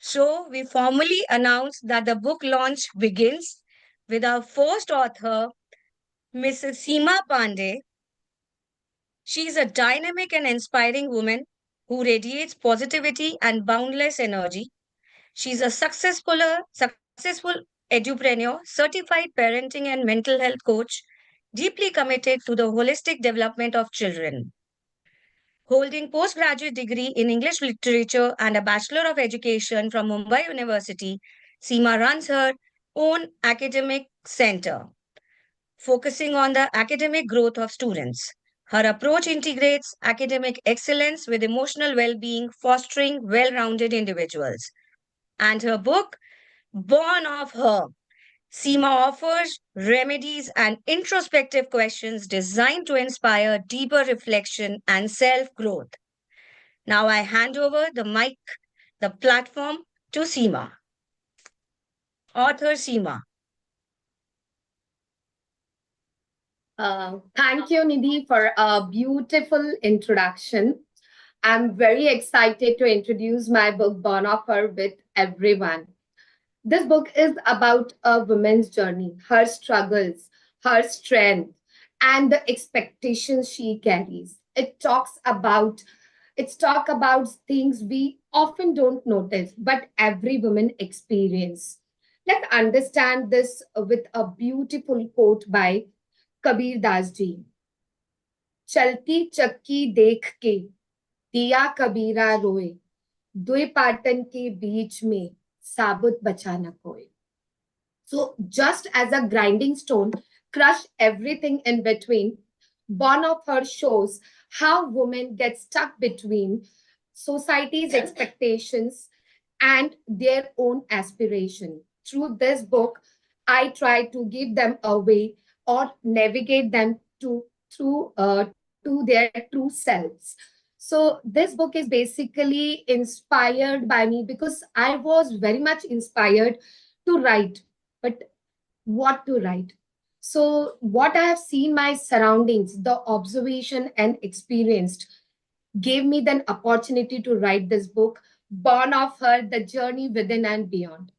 So, we formally announce that the book launch begins with our first author, Mrs. Seema Pande. She is a dynamic and inspiring woman who radiates positivity and boundless energy. She's a successful edupreneur, certified parenting and mental health coach, deeply committed to the holistic development of children. Holding postgraduate degree in English literature and a Bachelor of Education from Mumbai University, Seema runs her own academic center, focusing on the academic growth of students. Her approach integrates academic excellence with emotional well-being, fostering well-rounded individuals. And her book, Born of Her, Seema offers remedies and introspective questions designed to inspire deeper reflection and self growth. Now I hand over the platform to Seema. Author Seema. Thank you, Nidhi, for a beautiful introduction. I'm very excited to introduce my book, Born of Her, with everyone. This book is about a woman's journey, her struggles, her strength, and the expectations she carries. It talk about things we often don't notice, but every woman experience. Let's understand this with a beautiful quote by Kabir Das ji. चलती चक्की देख के दिया कबीरा रोए, दुई पाटन के बीच में साबुत बचा न कोई. So just as a grinding stone crush everything in between, Born of Her shows how women get stuck between society's expectations and their own aspiration. Through this book, I try to give them a way or navigate them to their true selves. So this book is basically inspired by me because I was very much inspired to write, but what to write? So what I have seen my surroundings, the observation and experienced gave me the opportunity to write this book, Born of Her, The Journey Within and Beyond.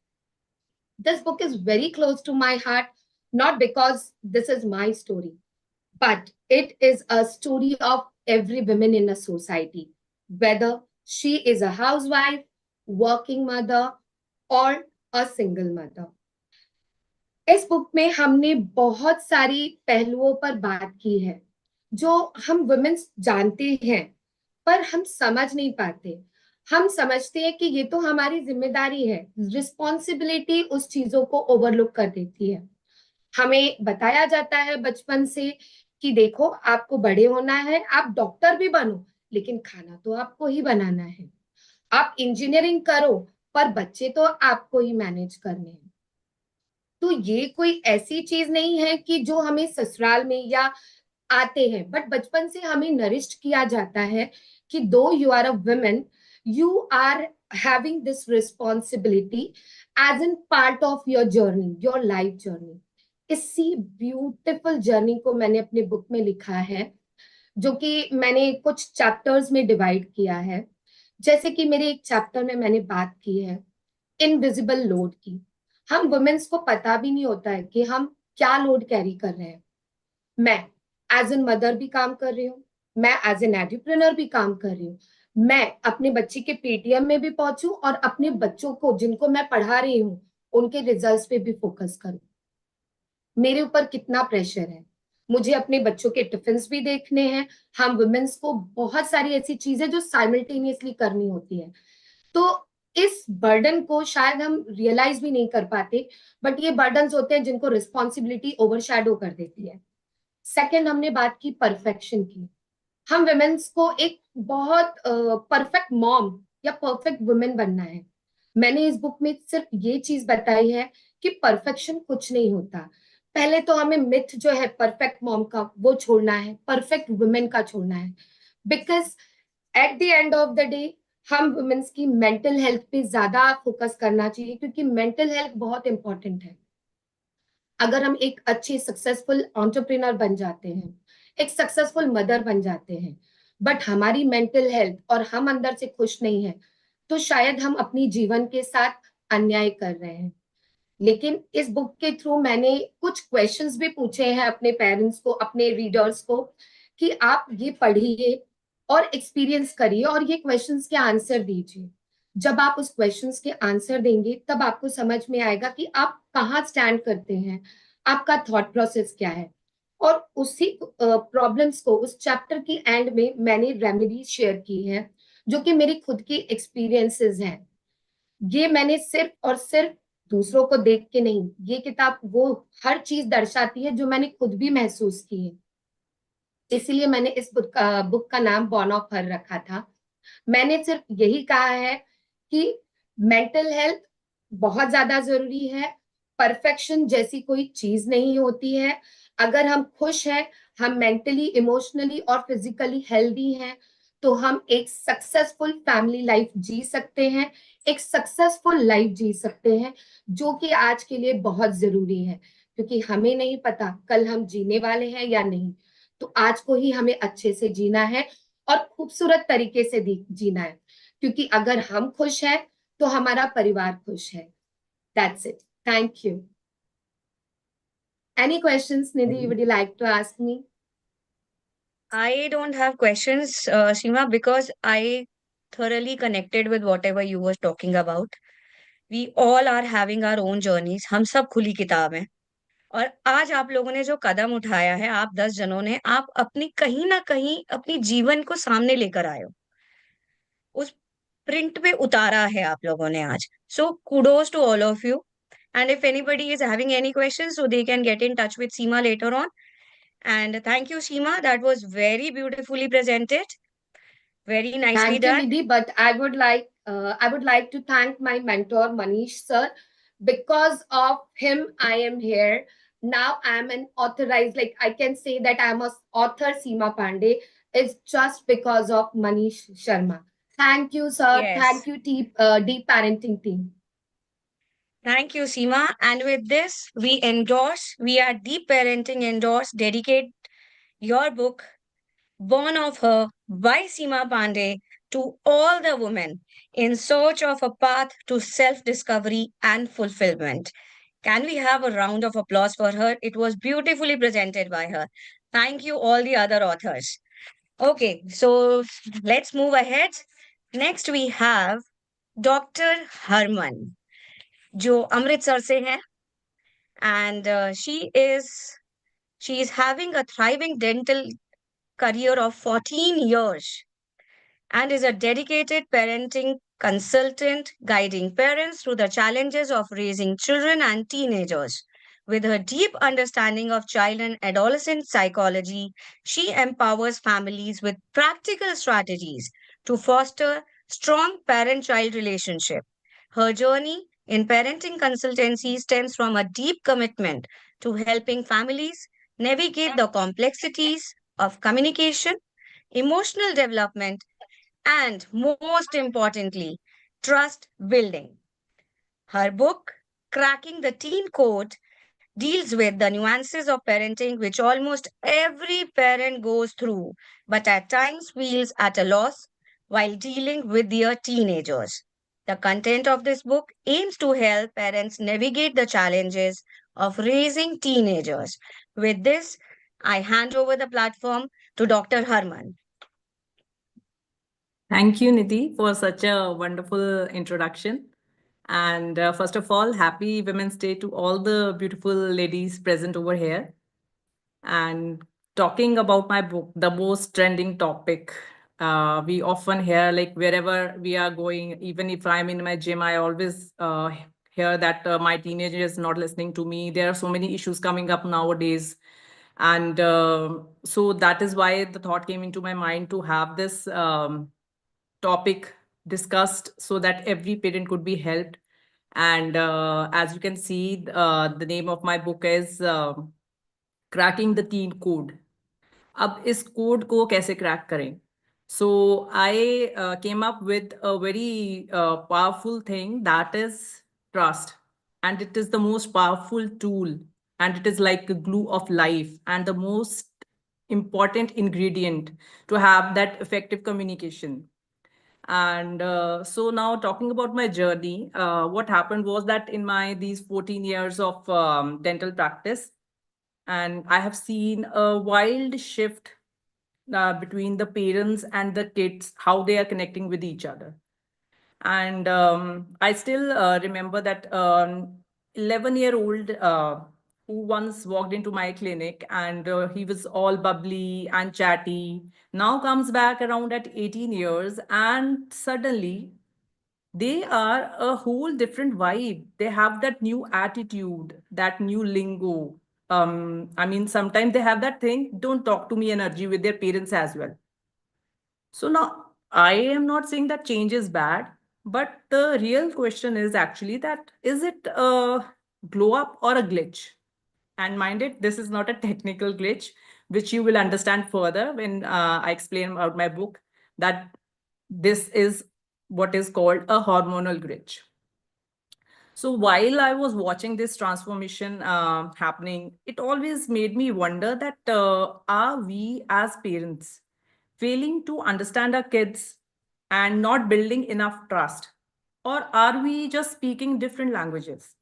This book is very close to my heart, not because this is my story, but it is a story of every woman in a society, whether she is a housewife, working mother, or a single mother. इस book में हमने बहुत सारी पहलुओं पर बात की है जो हम वुमेन्स जानते हैं पर हम समझ नहीं पाते. हम समझते हैं कि ये तो हमारी जिम्मेदारी है, रिस्पॉन्सिबिलिटी उस चीजों को ओवरलुक कर देती है. हमें बताया जाता है बचपन से कि देखो आपको बड़े होना है, आप डॉक्टर भी बनो लेकिन खाना तो आपको ही बनाना है, आप इंजीनियरिंग करो पर बच्चे तो आपको ही मैनेज करने हैं. तो ये कोई ऐसी चीज नहीं है कि जो हमें ससुराल में या आते हैं, बट बचपन से हमें नरिश्ड किया जाता है कि though you are a women, you are having this responsibility as in part of your journey, your life journey. इसी ब्यूटिफुल जर्नी को मैंने अपने बुक में लिखा है, जो कि मैंने कुछ चैप्टर्स में डिवाइड किया है. जैसे कि मेरे एक चैप्टर में मैंने बात की है इनविजिबल लोड की. हम वुमेन्स को पता भी नहीं होता है कि हम क्या लोड कैरी कर रहे हैं. मैं एज एन मदर भी काम कर रही हूँ, मैं एज एन एंटरप्रेन्योर भी काम कर रही हूँ, मैं अपने बच्चे के पेटीएम में भी पहुंचू और अपने बच्चों को जिनको मैं पढ़ा रही हूँ उनके रिजल्ट्स पे भी फोकस करूँ. मेरे ऊपर कितना प्रेशर है, मुझे अपने बच्चों के टिफिन्स भी देखने हैं. हम वुमेन्स को बहुत सारी ऐसी चीजें जो साइमल्टेनियसली करनी होती है. तो इस बर्डन को शायद हम रियलाइज भी नहीं कर पाते, बट ये बर्डन्स होते हैं जिनको रिस्पॉन्सिबिलिटी ओवरशैडो कर देती है. सेकंड, हमने बात की परफेक्शन की. हम वुमेन्स को एक बहुत परफेक्ट मॉम या परफेक्ट वुमेन बनना है. मैंने इस बुक में सिर्फ ये चीज बताई है कि परफेक्शन कुछ नहीं होता. पहले तो हमें मिथ जो है परफेक्ट मॉम का वो छोड़ना है, परफेक्ट वुमेन का छोड़ना है. Because at the end of the day हम वुमेन्स की मेंटल हेल्थ पे ज्यादा फोकस करना चाहिए, क्योंकि मेंटल हेल्थ बहुत इंपॉर्टेंट है. अगर हम एक अच्छे सक्सेसफुल एंटरप्रेन्योर बन जाते हैं, एक सक्सेसफुल मदर बन जाते हैं, बट हमारी मेंटल हेल्थ और हम अंदर से खुश नहीं है, तो शायद हम अपनी जीवन के साथ अन्याय कर रहे हैं। लेकिन इस बुक के थ्रू मैंने कुछ क्वेश्चंस भी पूछे हैं अपने पेरेंट्स को, अपने रीडर्स को, कि आप ये पढ़िए और एक्सपीरियंस करिए और ये क्वेश्चंस के आंसर दीजिए। जब आप उस क्वेश्चंस के आंसर देंगे तब आपको समझ में आएगा कि आप कहाँ स्टैंड करते हैं, आपका थॉट प्रोसेस क्या है। और उसी प्रॉब्लम्स को उस चैप्टर की एंड में मैंने रेमेडीज शेयर की है, जो कि मेरी खुद की एक्सपीरियंसेस हैं। ये मैंने सिर्फ और सिर्फ दूसरों को देख के नहीं, ये किताब वो हर चीज दर्शाती है जो मैंने खुद भी महसूस की है। इसीलिए मैंने इस बुक का नाम बॉर्न ऑफ हर रखा था। मैंने सिर्फ यही कहा है कि मेंटल हेल्थ बहुत ज्यादा जरूरी है। परफेक्शन जैसी कोई चीज नहीं होती है। अगर हम खुश हैं, हम मेंटली, इमोशनली और फिजिकली हेल्दी हैं, तो हम एक सक्सेसफुल फैमिली लाइफ जी सकते हैं, एक सक्सेसफुल लाइफ जी सकते हैं, जो कि आज के लिए बहुत जरूरी है। क्योंकि हमें नहीं पता कल हम जीने वाले हैं या नहीं। तो आज को ही हमें अच्छे से जीना है और खूबसूरत तरीके से जीना है। क्योंकि अगर हम खुश हैं तो हमारा परिवार खुश है। That's it. Thank you. Any questions, Nidhi, would you like to ask me? I don't have questions, Seema, because I thoroughly connected with whatever you were talking about. We all are having our own journeys. हम सब खुली किताब हैं। और आज आप लोगों ने जो कदम उठाया है, आप 10 जनों ने, आप अपनी कहीं ना कहीं अपनी जीवन को सामने लेकर आए हो। उस प्रिंट पे उतारा है आप लोगों ने आज। सो kudos to all of you. And if anybody is having any questions, so they can get in touch with Seema later on. And thank you, Seema. That was very beautifully presented. Very nicely Thank you, done. Nidhi. But I would like to thank my mentor Manish sir. Because of him, I am here. Now I am an authorized, like I can say that I am a author Seema Pande. It's just because of Manish Sharma. Thank you, sir. Yes. Thank you, deep parenting team. Thank you, Seema. And with this, we are Deep Parenting endorse, dedicate your book, Born of Her by Seema Pandey, to all the women in search of a path to self discovery and fulfillment. Can we have a round of applause for her? It was beautifully presented by her. Thank you, all the other authors. Okay, so let's move ahead. Next, we have Dr. Harman, जो अमृतसर से हैं, and she is having a thriving dental career of 14 years and is a dedicated parenting consultant guiding parents through the challenges of raising children and teenagers. With her deep understanding of child and adolescent psychology, she empowers families with practical strategies to foster strong parent child relationship. Her journey in parenting consultancy stems from a deep commitment to helping families navigate the complexities of communication, emotional development, and most importantly, trust building. Her book, Cracking the Teen Code, deals with the nuances of parenting, which almost every parent goes through, but at times feels at a loss while dealing with their teenagers. The content of this book aims to help parents navigate the challenges of raising teenagers. With this, I hand over the platform to Dr. Harman. Thank you, Nidhi, for such a wonderful introduction. And first of all, happy Women's Day to all the beautiful ladies present over here. And talking about my book, the most trending topic, we often hear, like wherever we are going, even if I'm in my gym, I always hear that my teenager is not listening to me. There are so many issues coming up nowadays. And so that is why the thought came into my mind to have this topic discussed so that every parent could be helped. And as you can see, the name of my book is cracking the teen code. अब इस code को कैसे crack करें? So I came up with a very powerful thing, that is trust, and it is the most powerful tool, and it is like a glue of life and the most important ingredient to have that effective communication. And so now talking about my journey, what happened was that in my these 14 years of dental practice, and I have seen a wild shift between the parents and the kids, how they are connecting with each other. And I still remember that 11-year-old who once walked into my clinic, and he was all bubbly and chatty, now comes back around at 18 years, and suddenly they are a whole different vibe. They have that new attitude, that new lingo. I mean, sometimes they have that thing, don't talk to me energy with their parents as well. So now I am not saying that change is bad, but the real question is actually that is it a glow up or a glitch? And mind it, this is not a technical glitch, which you will understand further when I explain about my book, that this is what is called a hormonal glitch. So while I was watching this transformation happening, it always made me wonder that are we as parents failing to understand our kids and not building enough trust? Or are we just speaking different languages?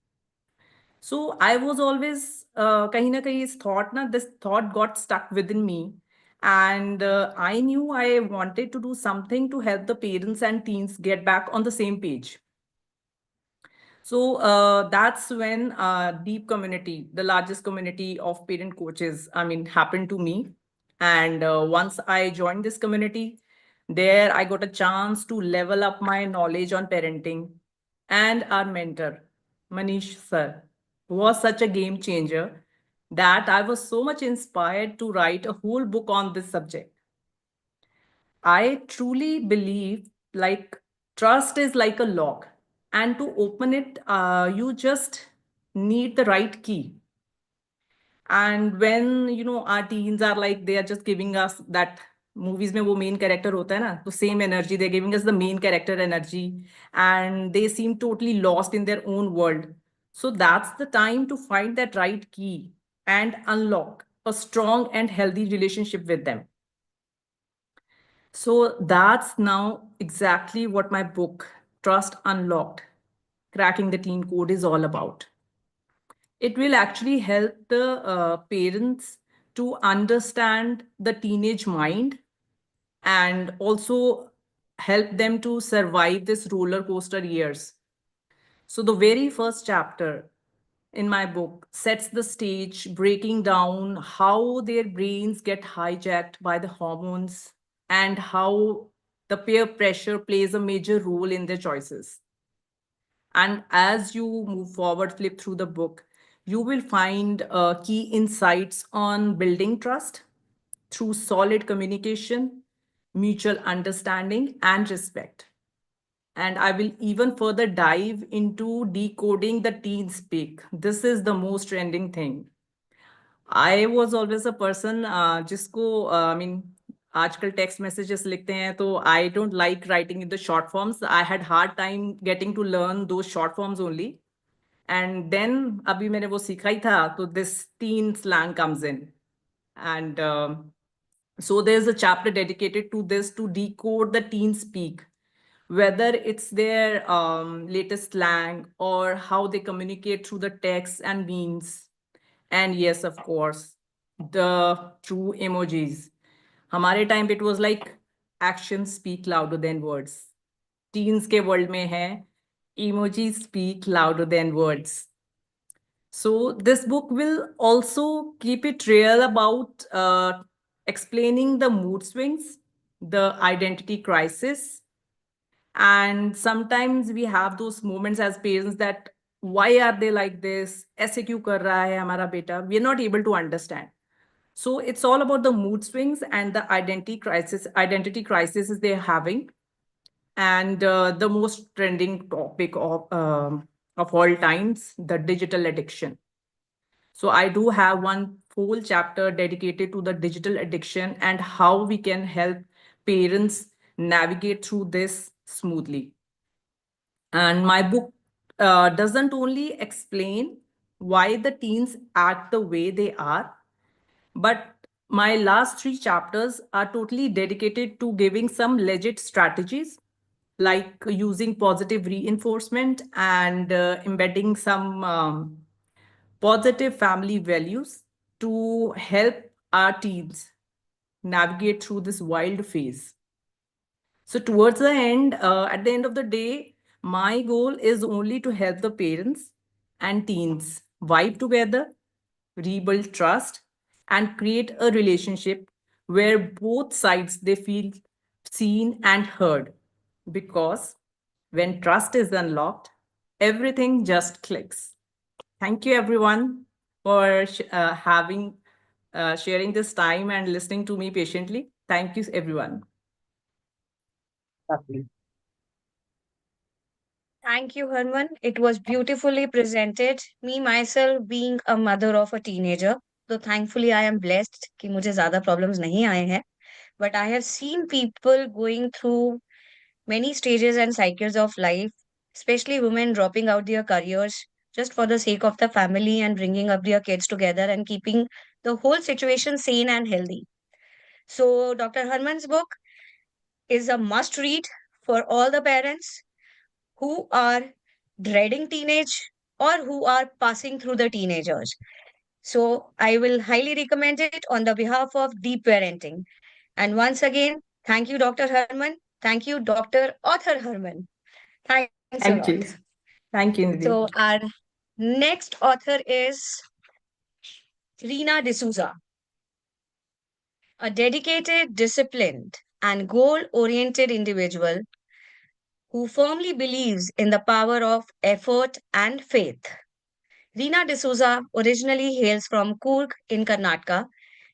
So I was always kahin na kahin is thought na this thought got stuck within me, and I knew I wanted to do something to help the parents and teens get back on the same page. So that's when Deep Community, the largest community of parent coaches, I mean, happened to me. And once I joined this community, there I got a chance to level up my knowledge on parenting. And our mentor, Manish sir, was such a game changer that I was so much inspired to write a whole book on this subject. I truly believe like trust is like a lock, and to open it, you just need the right key. And when our teens are like they are just giving us that movies में वो main character होता है ना, तो same energy they're giving us the main character energy, and they seem totally lost in their own world. So that's the time to find that right key and unlock a strong and healthy relationship with them. So that's now exactly what my book, Trust Unlocked, Cracking the Teen Code, is all about. It will actually help the parents to understand the teenage mind and also help them to survive this roller coaster years. So, the very first chapter in my book sets the stage, breaking down how their brains get hijacked by the hormones and how the peer pressure plays a major role in their choices. And as you move forward, flip through the book, you will find key insights on building trust through solid communication, mutual understanding, and respect. And I will even further dive into decoding the teen speak. This is the most trending thing. I was always a person जिसको I mean आजकल text messages लिखते हैं तो I don't like writing in the short forms. I had hard time getting to learn those short forms only. And then अभी मैंने वो सीखा ही था तो this teen slang comes in. And so there's a chapter dedicated to this to decode the teen speak, whether it's their latest slang or how they communicate through the text and memes. And yes, of course, the true emojis. हमारे time पे it was like actions speak louder than words. Teens के world में है emojis speak louder than words. So this book will also keep it real about explaining the mood swings, the identity crisis, and sometimes we have those moments as parents that why are they like this? ऐसे क्यों कर रहा है हमारा बेटा? We are not able to understand. So it's all about the mood swings and the identity crisis they're having, and the most trending topic of all times, the digital addiction. So I do have one whole chapter dedicated to the digital addiction and how we can help parents navigate through this smoothly. And my book doesn't only explain why the teens act the way they are, but my last three chapters are totally dedicated to giving some legit strategies like using positive reinforcement and embedding some positive family values to help our teens navigate through this wild phase. So, towards the end, at the end of the day, my goal is only to help the parents and teens vibe together, rebuild trust, and create a relationship where both sides they feel seen and heard. Because when trust is unlocked, everything just clicks. Thank you, everyone, for having sharing this time and listening to me patiently. Thank you, everyone. Thank you, Harman. It was beautifully presented. Me, myself, being a mother of a teenager. So thankfully, I am blessed कि मुझे ज़्यादा problems नहीं आए हैं. But I have seen people going through many stages and cycles of life, especially women dropping out their careers just for the sake of the family and bringing up their kids together and keeping the whole situation sane and healthy. So, Dr. Harman's book is a must read for all the parents who are dreading teenage or who are passing through the teenagers. So, I will highly recommend it on the behalf of deep parenting. And once again, thank you, Dr. Harman. Thank you, Dr. Author Harman. Thanks a lot. Thank you. Thank you, So, Nidhi. our next author is Reena Dsouza, a dedicated, disciplined, and goal oriented individual who firmly believes in the power of effort and faith. Reena D'Souza originally hails from Coorg in Karnataka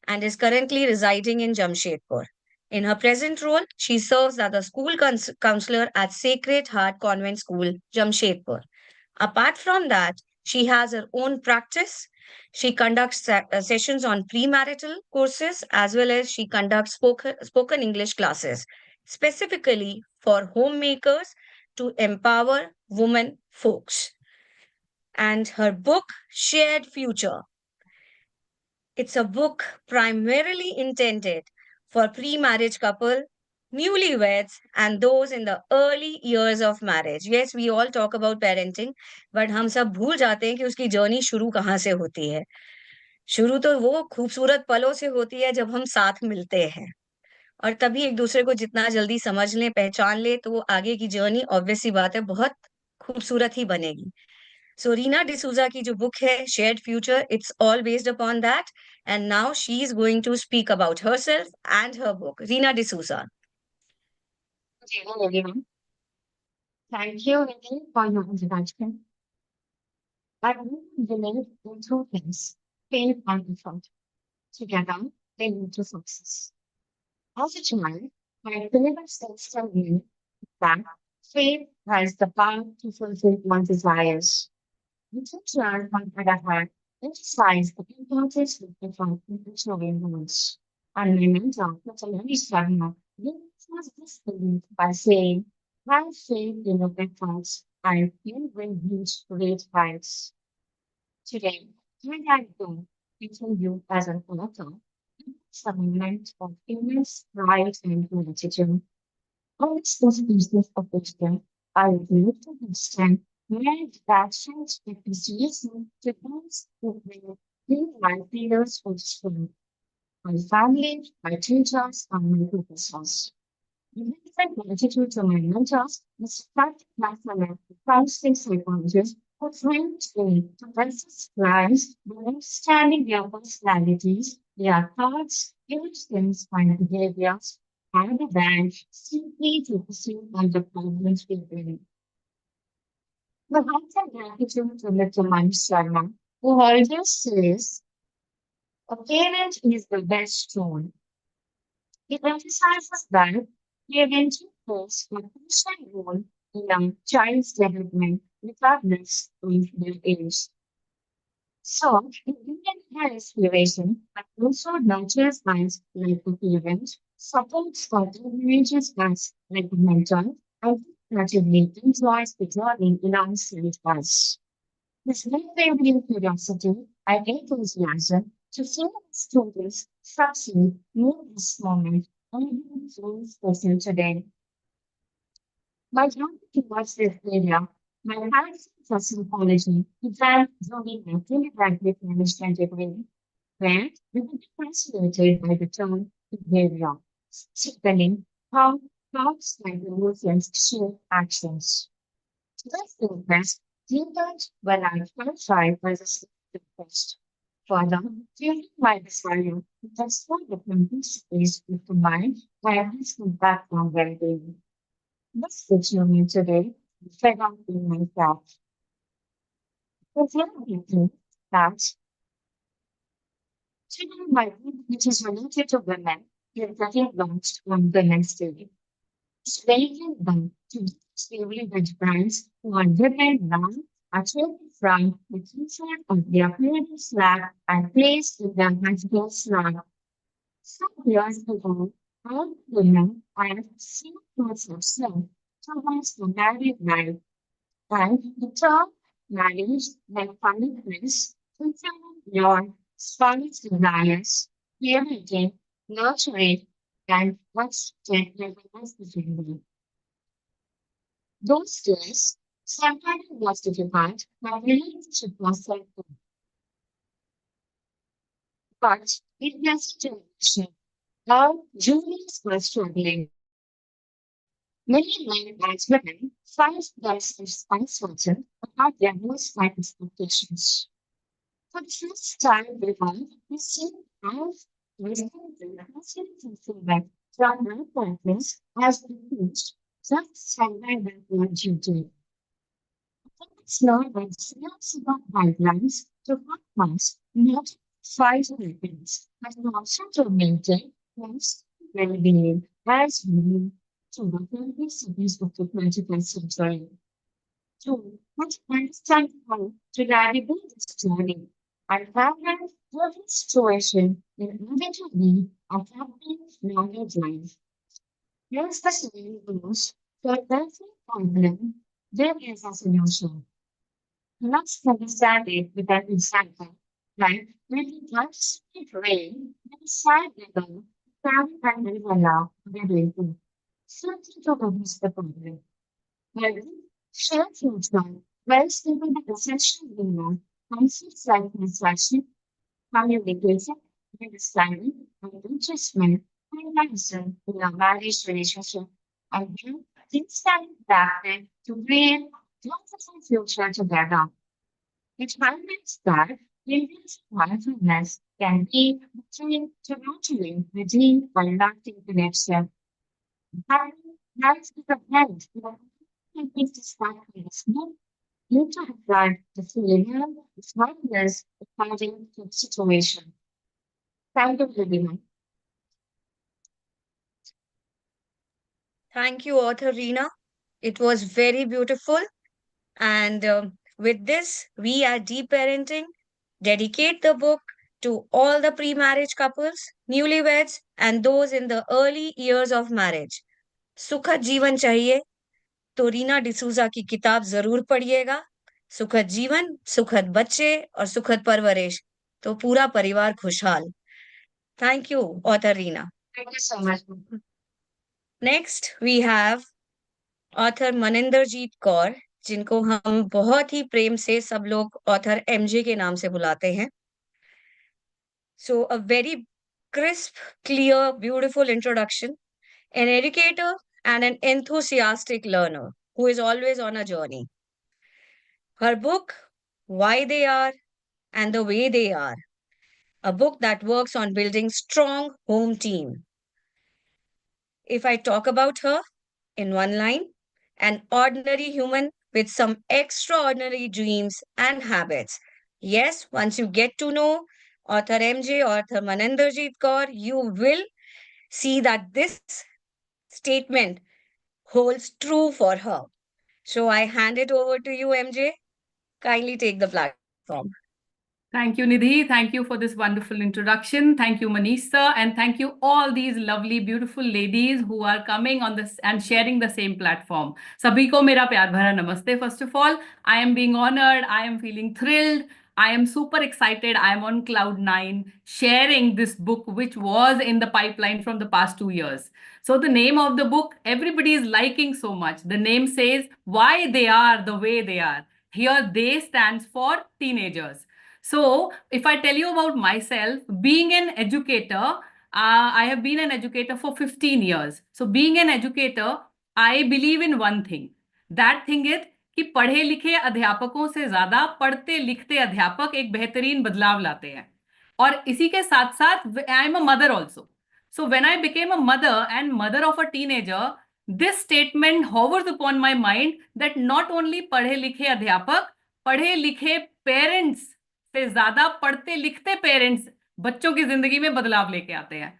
and is currently residing in Jamshedpur. In her present role, she serves as a school counselor at Sacred Heart Convent School, Jamshedpur. Apart from that, she has her own practice. She conducts sessions on premarital courses as well as she conducts spoken English classes, specifically for homemakers to empower women folks. And her book, Shared Future. It's a book primarily intended for pre-marriage couple, newlyweds, and those in the early years of marriage. Yes, we all talk about parenting, but हम सब भूल जाते हैं कि उसकी journey शुरू कहाँ से होती है. शुरू तो वो खूबसूरत पलों से होती है जब हम साथ मिलते हैं और तभी एक दूसरे को जितना जल्दी समझ लें, पहचान लें, तो वो आगे की जर्नी ऑब्वियस सी बात है बहुत खूबसूरत ही बनेगी. So Reena D'Souza की जो book है Shared Future, it's all based upon that. And now she is going to speak about herself and her book. Reena D'Souza. Good evening, everyone. Thank you, Nidhi, for your introduction. I will relate the two things, faith and effort. Together, they lead to success. As a child, my favorite says to me that faith has the power to fulfill one's desires. The teacher, on the other hand, emphasized the importance of effort in achieving goals. And my mentor, Sharmily Sharma, reinforced this belief by saying, have faith in your efforts and you will reach great heights. Today, my guide between you as an author, it's a moment of immense pride and gratitude. On this business of wisdom, I would like to understand where that change appreciation to those who will be my peers of school, my family, my teachers, and my professors. The different gratitude to my mentors is fact platform counseling psychologist who trains me to assist clients by understanding their personalities, their thoughts, emotions, and behaviors, rather than simply focusing on the problems we bring. The heartfelt gratitude to Mr. Sharma, who always says, a parent is the best tool. It emphasizes that parenting plays a crucial role in a child's development regardless of their age. So, it really has inspiration, but also nurtures us like a parent, supports or encourages us like a mentor, and naturally enjoys the journey alongside us. This unwavering curiosity and enthusiasm to see the students succeed in this moment and influence person today. My journey towards this area, my parents for psychology began during my undergraduate management degree, where we were fascinated by the term behavior, particularly how thoughts and emotions shape actions. This interest deepened when I qualified as a therapist. Further, fueling my desire to explore the complexities of the mind by a peaceful background well-being. This gives me today to fed up in myself. Considering that today my book, which is related to women, is getting launched on Women's Day. It's relevant them to slavery with brands who are women now are taken from the comfort of their parents' lap and placed in their husband's lap. Some years ago, all women are seen as themselves towards the married life, and the term marriage, like commitments, fulfilling your spouse's desires, parenting, nurturing, and what's taken as the family. Those days, sometimes was difficult, but relationship was simple. But in this generation, now juniors were struggling. Many men and women find themselves uncertain about their most life expectations. For the first time ever, we see how respected positive fulfillment from their partners has been reached, just surviving their duty. It's not by flexible guidelines to podcast, not five seconds, but also to maintain one's well-being as we move to the complexities of the 21st century. Two, let's understand how to navigate this journey and balance every situation in order to lead a happy, married life. Here's the saying goes, for every problem, there is a solution. Let's understand it with an example. Like when it does it rain, we decide whether carry an umbrella or raincoat. Simply to reduce the problem. When shared future, well stable the essential being concepts like construction, communication, understanding, and adjustment and medicine in a marriage relationship and then things that adapted to create wonderful future together. It highlights that India's mindfulness can be between to nurturing, redeem, or lasting connection. Having life is a hand that things to start with a small, you to apply the failure, the smartness according to the situation. Thank you, everyone. Thank you, author Reena. It was very beautiful. And with this, we at Deep Parenting dedicate the book to all the pre marriage couples, newlyweds, and those in the early years of marriage. सुखद जीवन चाहिए तो रीना डिसूजा की किताब जरूर पढ़िएगा. सुखद जीवन, सुखद बच्चे और सुखद परवरिश तो पूरा परिवार खुशहाल. Thank you, author Reena. Thank you so much. Next, we have author Maninder Jeet Kaur, जिनको हम बहुत ही प्रेम से सब लोग ऑथर एमजे के नाम से बुलाते हैं. So a very crisp, clear, beautiful introduction. An educator and an enthusiastic learner who is always on a journey. Her book, Why They Are and the Way They Are, a book that works on building strong home team. If I talk about her in one line, an ordinary human with some extraordinary dreams and habits. Yes, once you get to know author MJ, author Manindra Jit Cor, you will see that this statement holds true for her. So I hand it over to you, MJ. Kindly take the platform. Thank you, Nidhi. Thank you for this wonderful introduction. Thank you, Manisa. And thank you all these lovely, beautiful ladies who are coming on this and sharing the same platform. Sabhi ko mera pyar bhara namaste. First of all, I am being honored. I am feeling thrilled. I am super excited. I am on cloud nine sharing this book, which was in the pipeline from the past 2 years. So the name of the book, everybody is liking so much. The name says why they are the way they are. Here they stands for teenagers. So if I tell you about myself, being an educator, I have been an educator for 15 years. So being an educator, I believe in one thing. That thing is कि पढ़े लिखे अध्यापकों से ज्यादा पढ़ते लिखते अध्यापक एक बेहतरीन बदलाव लाते हैं. और इसी के साथ साथ आई am a mother also. So when I became a mother and mother of a teenager, this statement hovers upon my mind that not only पढ़े लिखे अध्यापक, पढ़े लिखे पेरेंट्स से ज्यादा पढ़ते लिखते पेरेंट्स बच्चों की जिंदगी में बदलाव लेके आते हैं.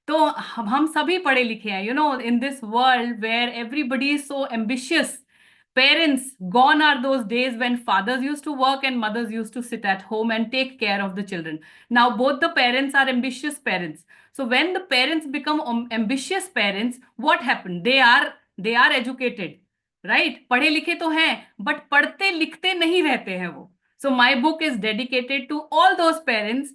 तो हम सभी पढ़े लिखे हैं, you know, in this world where everybody is so ambitious. Parents, gone are those days when fathers used to work and mothers used to sit at home and take care of the children. Now both the parents are ambitious parents. So when the parents become ambitious parents, what happened? They are educated, right? पढ़े लिखे तो हैं, but पढ़ते लिखते नहीं रहते हैं वो. So my book is dedicated to all those parents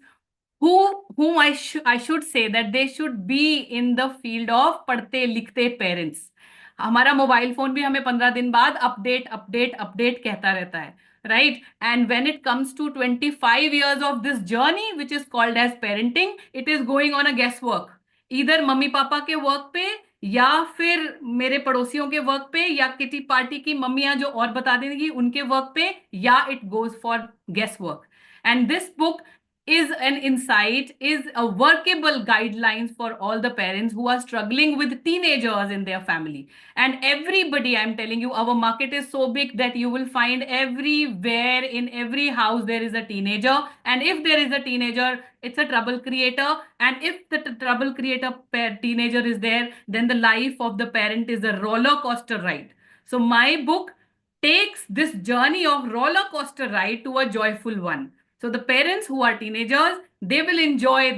whom I should say that they should be in the field of पढ़ते लिखते parents. हमारा मोबाइल फोन भी हमें 15 दिन बाद अपडेट अपडेट अपडेट कहता रहता है, right? And when it comes to 25 years of this journey which is called as parenting, it is going on a guess work. इधर मम्मी पापा के वर्क पे, या फिर मेरे पड़ोसियों के वर्क पे, या किटी पार्टी की मम्मियां जो और बता देंगी उनके वर्क पे, या it goes for guess work. And this book is an insight, is a workable guidelines for all the parents who are struggling with teenagers in their family. And everybody, I'm telling you, our market is so big that you will find everywhere, in every house, there is a teenager. And if there is a teenager, it's a trouble creator. And if the trouble creator teenager is there, then the life of the parent is a roller coaster ride. So my book takes this journey of roller coaster ride to a joyful one. So the parents who are teenagers, they will enjoy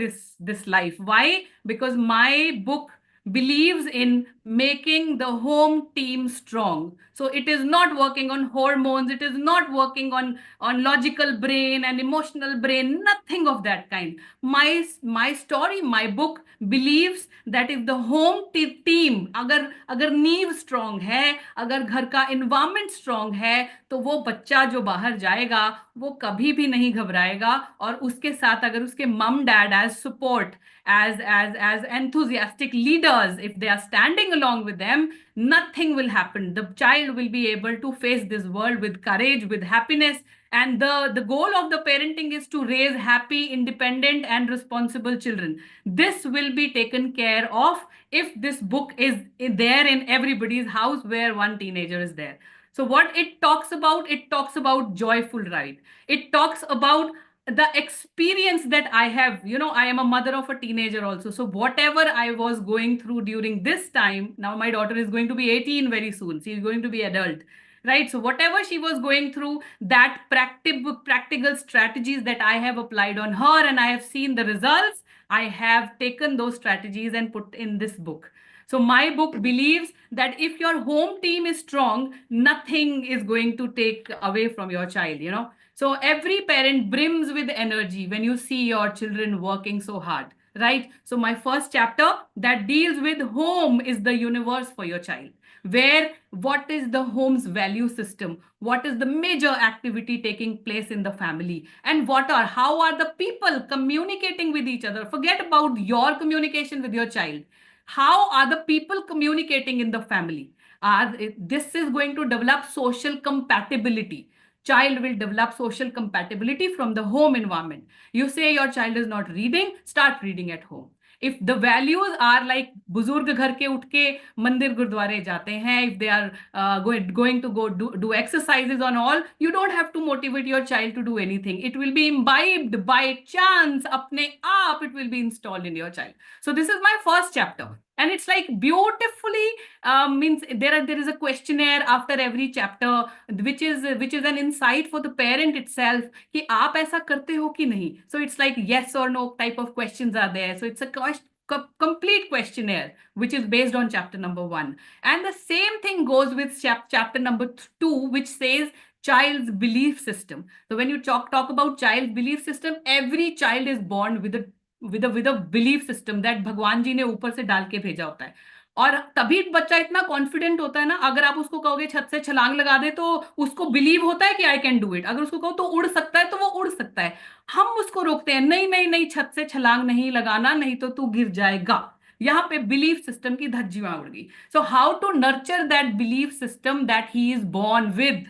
this life. Why? Because my book believes in making the home team strong. So it is not working on hormones, it is not working on logical brain and emotional brain, nothing of that kind. My story, my book believes that if the home team, अगर नींव strong है, अगर घर का environment strong है, तो वो बच्चा जो बाहर जाएगा वो कभी भी नहीं घबराएगा. और उसके साथ अगर उसके mom dad as support, as enthusiastic leaders, if they are standing along with them, nothing will happen. The child will be able to face this world with courage, with happiness. And the goal of the parenting is to raise happy, independent, and responsible children. This will be taken care of if this book is there in everybody's house where one teenager is there. So what it talks about joyful ride. It talks about the experience that I have. You know, I am a mother of a teenager also. So whatever I was going through during this time, now my daughter is going to be 18 very soon. She is going to be adult, right? So whatever she was going through, that practical strategies that I have applied on her and I have seen the results, I have taken those strategies and put in this book. So my book believes that if your home team is strong, nothing is going to take away from your child, you know. So every parent brims with energy when you see your children working so hard, right? So my first chapter that deals with home is the universe for your child, where what is the home's value system, what is the major activity taking place in the family, and how are the people communicating with each other. Forget about your communication with your child. How are the people communicating in the family? This is going to develop social compatibility. Child will develop social compatibility from the home environment. You say your child is not reading, start reading at home. If the values are like बुजुर्ग घर के उठ के मंदिर गुरुद्वारे जाते हैं, if they are going to go do exercises on all, you don't have to motivate your child to do anything. It will be imbibed by chance, अपने आप it will be installed in your child. So this is my first chapter. And it's like beautifully means there is a questionnaire after every chapter, which is an insight for the parent itself कि आप ऐसा करते हो कि नहीं. So it's like yes or no type of questions are there. So it's a complete questionnaire which is based on chapter number 1. And the same thing goes with chapter number 2, which says child's belief system. So when you talk about child's belief system, every child is born with a belief system that भगवान जी ने ऊपर से डाल के भेजा होता है. और तभी बच्चा इतना कॉन्फिडेंट होता है ना, अगर आप उसको कहोगे छत से छलांग लगा दे तो उसको बिलीव होता है कि आई कैन डू इट. अगर उसको कहो तो उड़ सकता है तो वो उड़ सकता है. हम उसको रोकते हैं, नहीं नहीं नहीं, छत से छलांग नहीं लगाना, नहीं तो तू गिर जाएगा. यहाँ पे बिलीफ सिस्टम की धज्जियां उड़ गई. So how to nurture that belief system that he is born with,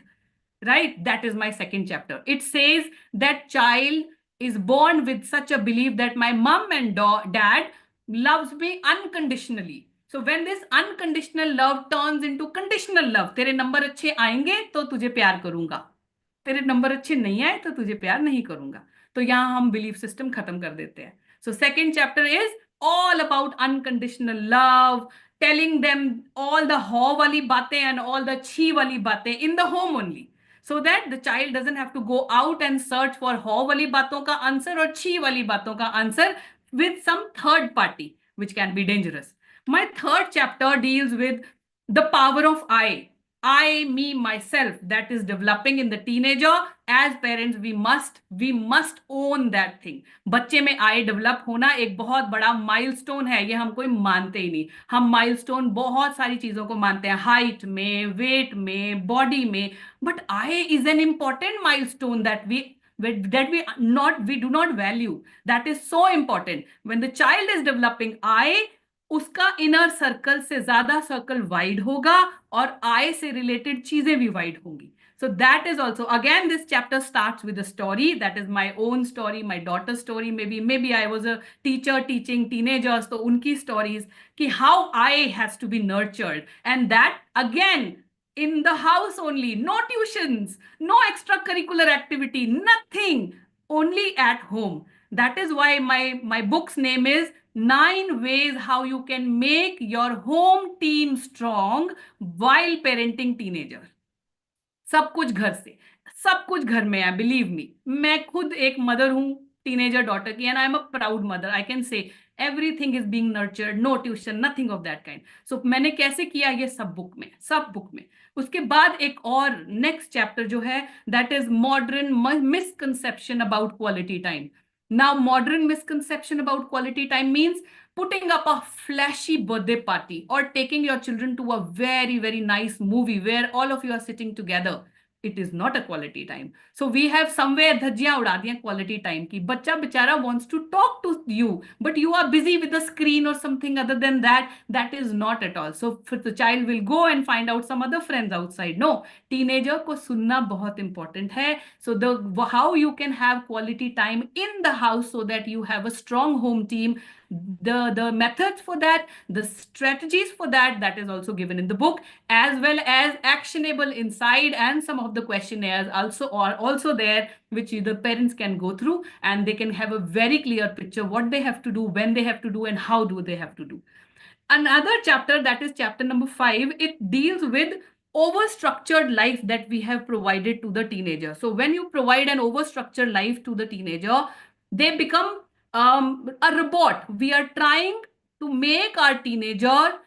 right? That is my second chapter. It says that child is born with such a belief that my mom and dad loves me unconditionally. So when this unconditional love turns into conditional love, तेरे number अच्छे आएंगे तो तुझे प्यार करूंगा, तेरे number अच्छे नहीं आए तो तुझे प्यार नहीं करूंगा. तो यहां हम बिलीफ सिस्टम खत्म कर देते हैं. So second chapter is all about unconditional love, telling them all the ho wali batein and all the chi wali batein in the home only, so that the child doesn't have to go out and search for ho wali baton ka answer or chi wali baton ka answer with some third party, which can be dangerous. My third chapter deals with the power of I, me, myself, that is developing in the teenager. As parents, we must own that thing. बच्चे में I develop होना एक बहुत बड़ा milestone है, ये हम कोई मानते ही नहीं. हम milestone बहुत सारी चीजों को मानते हैं, height में, weight में, body में, but I is an important milestone that we do not value. That is so important. When the child is developing I, उसका इनर सर्कल से ज्यादा सर्कल वाइड होगा और आई से रिलेटेड चीजें भी वाइड होंगी. So that is also, again, this chapter starts with a story that is my own story, my daughter's story. Maybe I was a teacher teaching teenagers, so unki stories ki how I has to be nurtured, and that again in the house only, no tuitions, no extracurricular activity, nothing, only at home. That is why my book's name is 9 Ways How You Can Make Your Home Team Strong While Parenting Teenager. सब कुछ घर से, सब कुछ घर में है. Believe me, मैं खुद एक मदर हूं टीनेजर डॉटर की, and I am a proud mother. I can say everything is being nurtured, no tuition, nothing of that kind. So मैंने कैसे किया ये सब बुक में, सब बुक में. उसके बाद एक और नेक्स्ट चैप्टर जो है, that is modern misconception about quality time. Now, modern misconception about quality time means putting up a flashy birthday party or taking your children to a very, very nice movie where all of you are sitting together. It is not a quality time. So we have somewhere धज्जियां उड़ा दी हैं quality time की. बच्चा बेचारा wants to talk to you, but you are busy with the screen or something other than that. That is not at all. So the child will go and find out some other friends outside. No, teenager को सुनना बहुत important है. So how you can have quality time in the house so that you have a strong home team, the methods for that, the strategies for that, that is also given in the book, as well as actionable inside, and some of the questionnaires also are also there, which the parents can go through, and they can have a very clear picture what they have to do, when they have to do, and how do they have to do. Another chapter, that is chapter number 5, it deals with over-structured life that we have provided to the teenager. So when you provide an over-structured life to the teenager, they become a robot. We are trying to make our teenager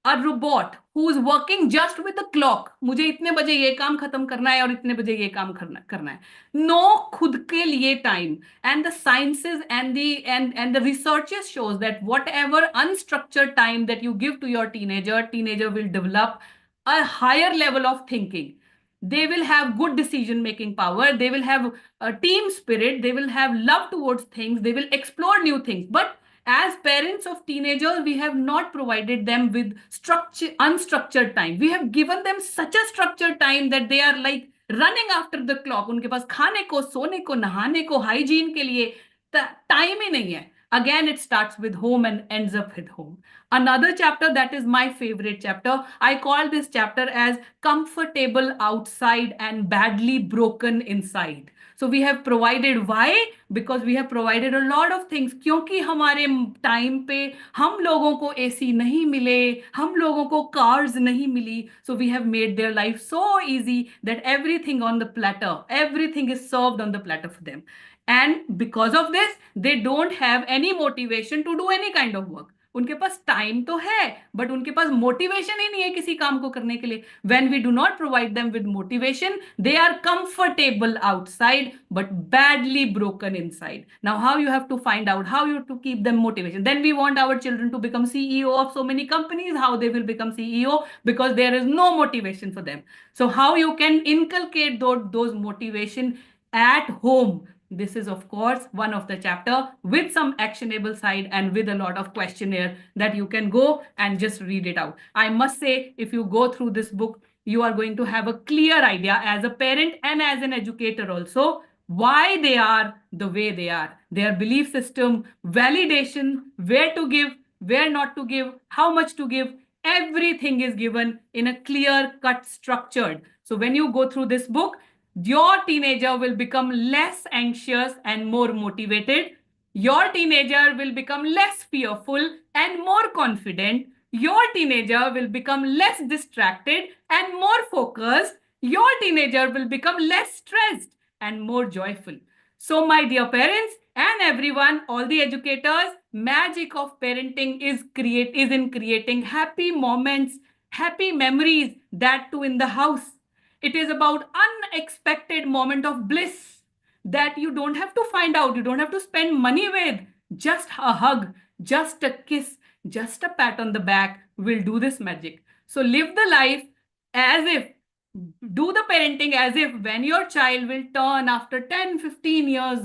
a robot who is working just with the clock. मुझे इतने बजे ये काम खत्म करना है और इतने बजे ये काम करना है. No खुद के लिए time. And the sciences and the researches shows that whatever unstructured time that you give to your teenager will develop a higher level of thinking. They will have good decision making power. They will have a team spirit. They will have love towards things. They will explore new things. But as parents of teenagers, we have not provided them with unstructured time. We have given them such a structured time that they are like running after the clock. उनके पास खाने को, सोने को, नहाने को, hygiene के लिए time ही नहीं है. Again, it starts with home and ends up with home. Another chapter that is my favorite chapter, I call this chapter as comfortable outside and badly broken inside. So we have provided, why? Because we have provided a lot of things. क्योंकि हमारे time पे हम लोगों को AC नहीं मिले, हम लोगों को cars नहीं मिली. So we have made their life so easy that everything on the platter, everything is served on the platter for them. And because of this, they don't have any motivation to do any kind of work. उनके पास time तो है but उनके पास motivation ही नहीं है किसी काम को करने के लिए. When we do not provide them with motivation, they are comfortable outside but badly broken inside. Now how you have to find out how you have to keep them motivation? Then we want our children to become CEO of so many companies. How they will become CEO? Because there is no motivation for them. So how you can inculcate those motivation at home? This is of course one of the chapter with some actionable side and with a lot of questionnaire that you can go and just read it out. I must say, if you go through this book, you are going to have a clear idea as a parent and as an educator also why they are the way they are, their belief system, validation, where to give, where not to give, how much to give. Everything is given in a clear cut structured. So when you go through this book, your teenager will become less anxious and more motivated. Your teenager will become less fearful and more confident. Your teenager will become less distracted and more focused. Your teenager will become less stressed and more joyful. So, my dear parents and everyone, all the educators, magic of parenting is in creating happy moments, happy memories, that too in the house. It is about unexpected moment of bliss that you don't have to find out, you don't have to spend money with. Just a hug, just a kiss, just a pat on the back will do this magic. So live the life as if, do the parenting as if when your child will turn after 10, 15 years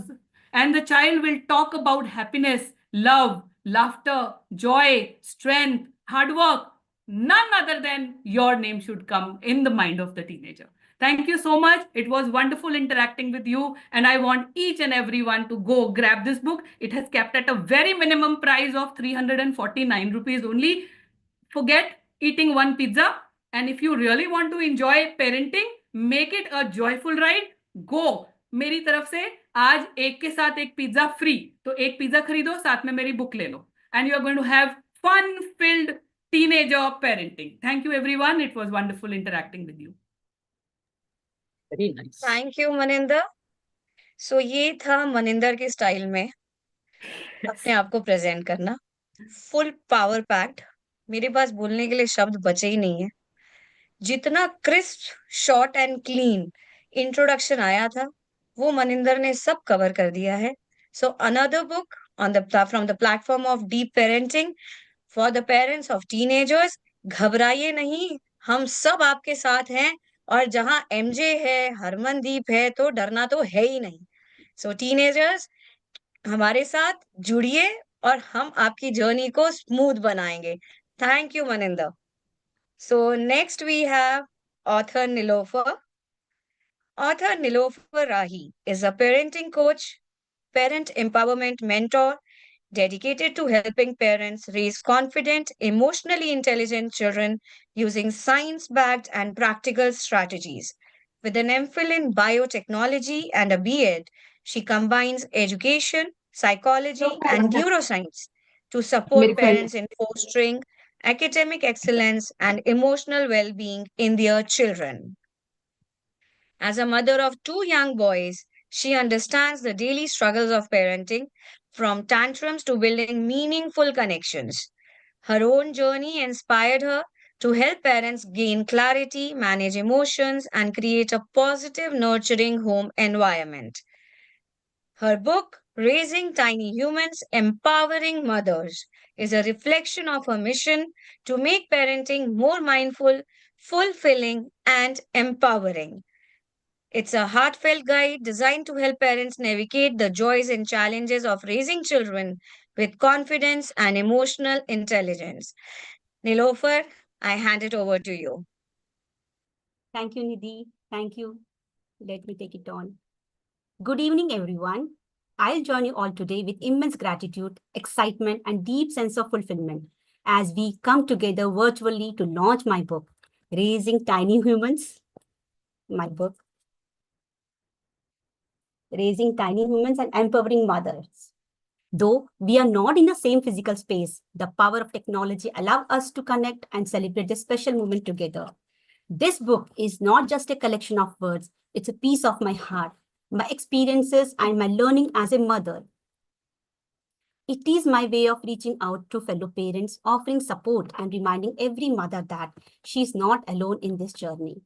and the child will talk about happiness, love, laughter, joy, strength, hard work, none other than your name should come in the mind of the teenager. Thank you so much. It was wonderful interacting with you. And I want each and everyone to go grab this book. It has kept at a very minimum price of 349 rupees only. Forget eating one pizza. And if you really want to enjoy parenting, make it a joyful ride. Go. मेरी तरफ से आज एक के साथ एक pizza free. तो एक पिज्जा खरीदो, साथ में मेरी बुक ले लो. And you are going to have fun-filled teenager parenting. Thank you, everyone. It was wonderful interacting with you. Very nice. Thank you Maninder. So ये था मनिंदर के स्टाइल में अपने आप को प्रेजेंट करना, फुल पावर पैक्ड. मेरे पास बोलने के लिए शब्द बचे ही नहीं है. जितना crisp, short and clean introduction आया था, वो मनिंदर ने सब कवर कर दिया है. So another book on the from the platform of deep parenting for the parents of teenagers. घबराइए नहीं, हम सब आपके साथ हैं. और जहां एमजे है, हरमनदीप है, तो डरना तो है ही नहीं. सो टीनेजर्स, हमारे साथ जुड़िए और हम आपकी जर्नी को स्मूथ बनाएंगे. Thank you Maninder. So next we have author Nilofer. Author Nilofer Rahi is a parenting coach, parent empowerment mentor, dedicated to helping parents raise confident, emotionally intelligent children using science-backed and practical strategies. With an MPhil in biotechnology and a B.Ed, she combines education, psychology, and neuroscience to support parents in fostering academic excellence and emotional well-being in their children. As a mother of two young boys, she understands the daily struggles of parenting, from tantrums to building meaningful connections. Her own journey inspired her to help parents gain clarity, manage emotions, and create a positive, nurturing home environment. Her book, Raising Tiny Humans, Empowering Mothers, is a reflection of her mission to make parenting more mindful, fulfilling, and empowering. It's a heartfelt guide designed to help parents navigate the joys and challenges of raising children with confidence and emotional intelligence. Nilofer, I hand it over to you. Thank you, Nidhi. Thank you. Let me take it on. Good evening, everyone. I'll join you all today with immense gratitude, excitement, and deep sense of fulfillment as we come together virtually to launch my book, Raising Tiny Humans. My book, Raising Tiny Humans and Empowering Mothers. Though we are not in the same physical space, the power of technology allows us to connect and celebrate this special moment together. This book is not just a collection of words, it's a piece of my heart, my experiences, and my learning as a mother. It is my way of reaching out to fellow parents, offering support and reminding every mother that she is not alone in this journey.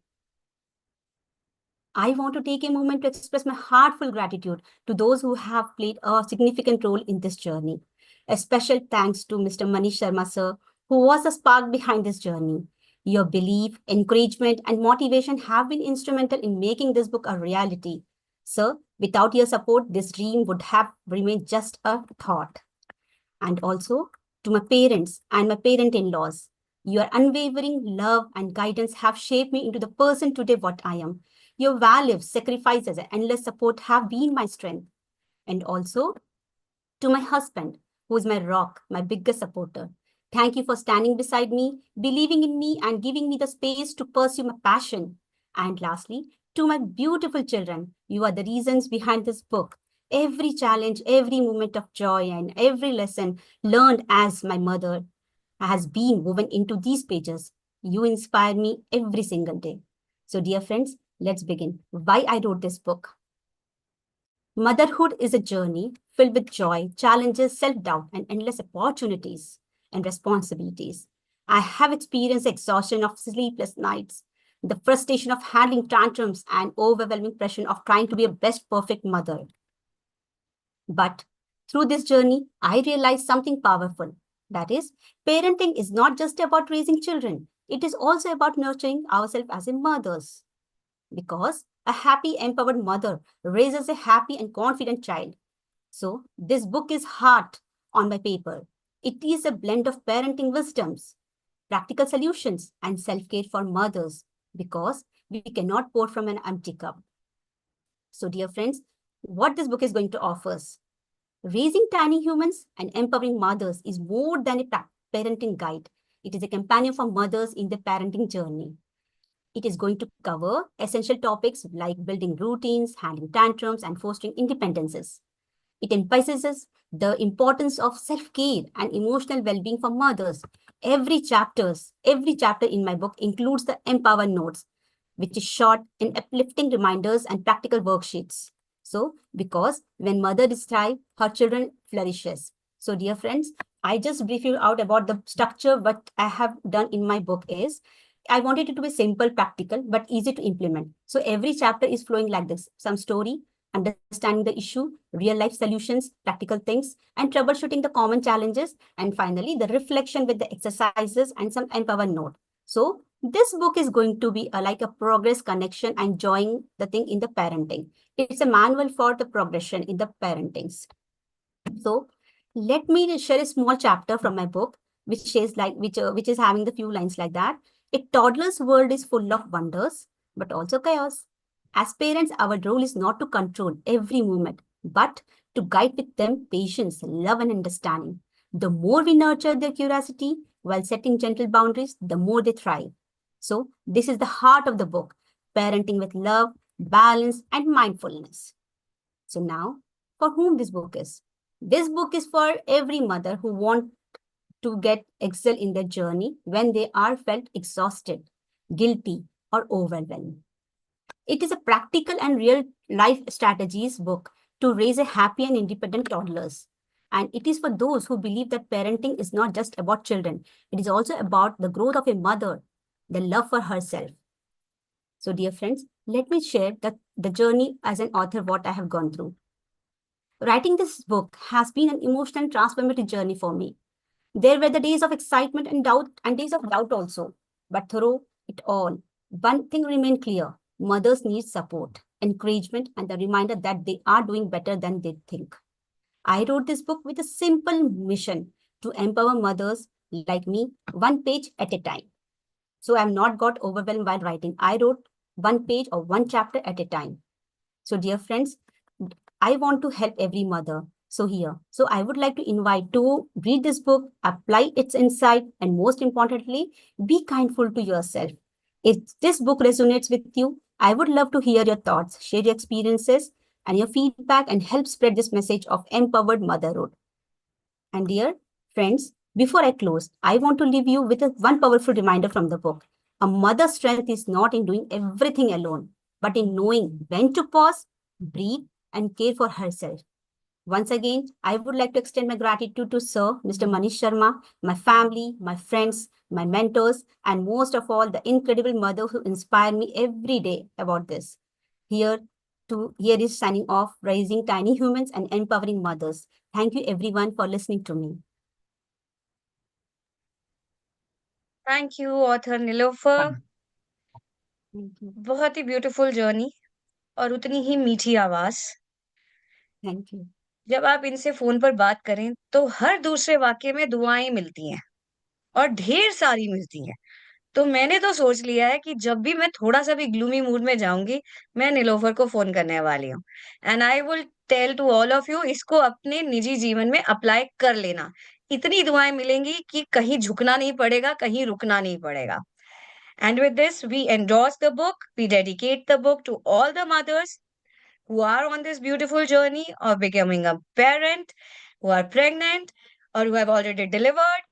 I want to take a moment to express my heartfelt gratitude to those who have played a significant role in this journey. A special thanks to Mr. Manish Sharma sir, who was the spark behind this journey. Your belief, encouragement, and motivation have been instrumental in making this book a reality. Sir, without your support, this dream would have remained just a thought. And also to my parents and my parent-in-laws, your unwavering love and guidance have shaped me into the person today what I am. Your values, sacrifices, and endless support have been my strength. And also to my husband, who is my rock, my biggest supporter. Thank you for standing beside me, believing in me, and giving me the space to pursue my passion. And lastly, to my beautiful children, you are the reasons behind this book. Every challenge, every moment of joy, and every lesson learned as my mother has been woven into these pages. You inspire me every single day. So, dear friends, let's begin. Why I wrote this book. Motherhood is a journey filled with joy, challenges, self-doubt, and endless opportunities and responsibilities. I have experienced exhaustion of sleepless nights, the frustration of handling tantrums, and overwhelming pressure of trying to be a best perfect mother. But through this journey, I realized something powerful. That is, parenting is not just about raising children. It is also about nurturing ourselves as mothers. Because a happy, empowered mother raises a happy and confident child. So, this book is heart on my paper. It is a blend of parenting wisdoms, practical solutions, and self-care for mothers because we cannot pour from an empty cup. So, dear friends, what this book is going to offer us. Raising tiny humans and empowering mothers is more than a parenting guide. It is a companion for mothers in their parenting journey. It is going to cover essential topics like building routines, handling tantrums, and fostering independences. It emphasizes the importance of self-care and emotional well-being for mothers. Every chapter in my book includes the Empower Notes, which is short and uplifting reminders and practical worksheets. So, because when mother is thrive, her children flourishes. So, dear friends, I just brief you out about the structure. What I have done in my book is, I wanted it to be simple, practical, but easy to implement. So every chapter is flowing like this. Some story, understanding the issue, real life solutions, practical things, and troubleshooting the common challenges. And finally, the reflection with the exercises and some empower note. So this book is going to be like a progress connection and join the thing in the parenting. It's a manual for the progression in the parentings. So let me share a small chapter from my book, which is having the few lines like that. A toddler's world is full of wonders, but also chaos. As parents, our role is not to control every moment, but to guide with them patience, love, and understanding. The more we nurture their curiosity while setting gentle boundaries, the more they thrive. So, this is the heart of the book, parenting with love, balance, and mindfulness. So now, for whom this book is? This book is for every mother who wants to get excel in their journey when they are felt exhausted, guilty, or overwhelmed. It is a practical and real life strategies book to raise a happy and independent toddlers. And it is for those who believe that parenting is not just about children. It is also about the growth of a mother, the love for herself. So dear friends, let me share the journey as an author, what I have gone through. Writing this book has been an emotional transformative journey for me. There were the days of excitement and doubt and days of doubt also. But through it all, one thing remained clear. Mothers need support, encouragement, and the reminder that they are doing better than they think. I wrote this book with a simple mission to empower mothers like me, one page at a time. So I'm not got overwhelmed while writing. I wrote one page or one chapter at a time. So dear friends, I want to help every mother. So I would like to invite to read this book, apply its insight, and most importantly, be kindful to yourself. If this book resonates with you, I would love to hear your thoughts, share your experiences and your feedback, and help spread this message of empowered motherhood. And dear friends, before I close, I want to leave you with one powerful reminder from the book. A mother's strength is not in doing everything alone, but in knowing when to pause, breathe, and care for herself. Once again, I would like to extend my gratitude to Sir, Mr. Manish Sharma, my family, my friends, my mentors, and most of all, the incredible mother who inspire me every day about this. Here here is signing off, raising tiny humans and empowering mothers. Thank you everyone for listening to me. Thank you, author Nilofer. Thank you. बहुत ही beautiful journey और उतनी ही मीठी आवाज। Thank you. जब आप इनसे phone पर बात करें तो हर दूसरे वाक्य में दुआएं मिलती हैं और ढेर सारी मिलती हैं। तो मैंने तो सोच लिया है कि जब भी मैं थोड़ा सा भी ग्लूमी मूड में जाऊंगी, मैं निलोफर को फोन करने वाली हूँ। And I will tell to all of you, इसको अपने निजी जीवन में अप्लाई कर लेना। इतनी दुआएं मिलेंगी कि कहीं झुकना नहीं पड़ेगा, कहीं रुकना नहीं पड़ेगा। And with this, we endorse the book. We dedicate the book to all the mothers who are on this beautiful journey of becoming a parent, who are pregnant, or who have already delivered.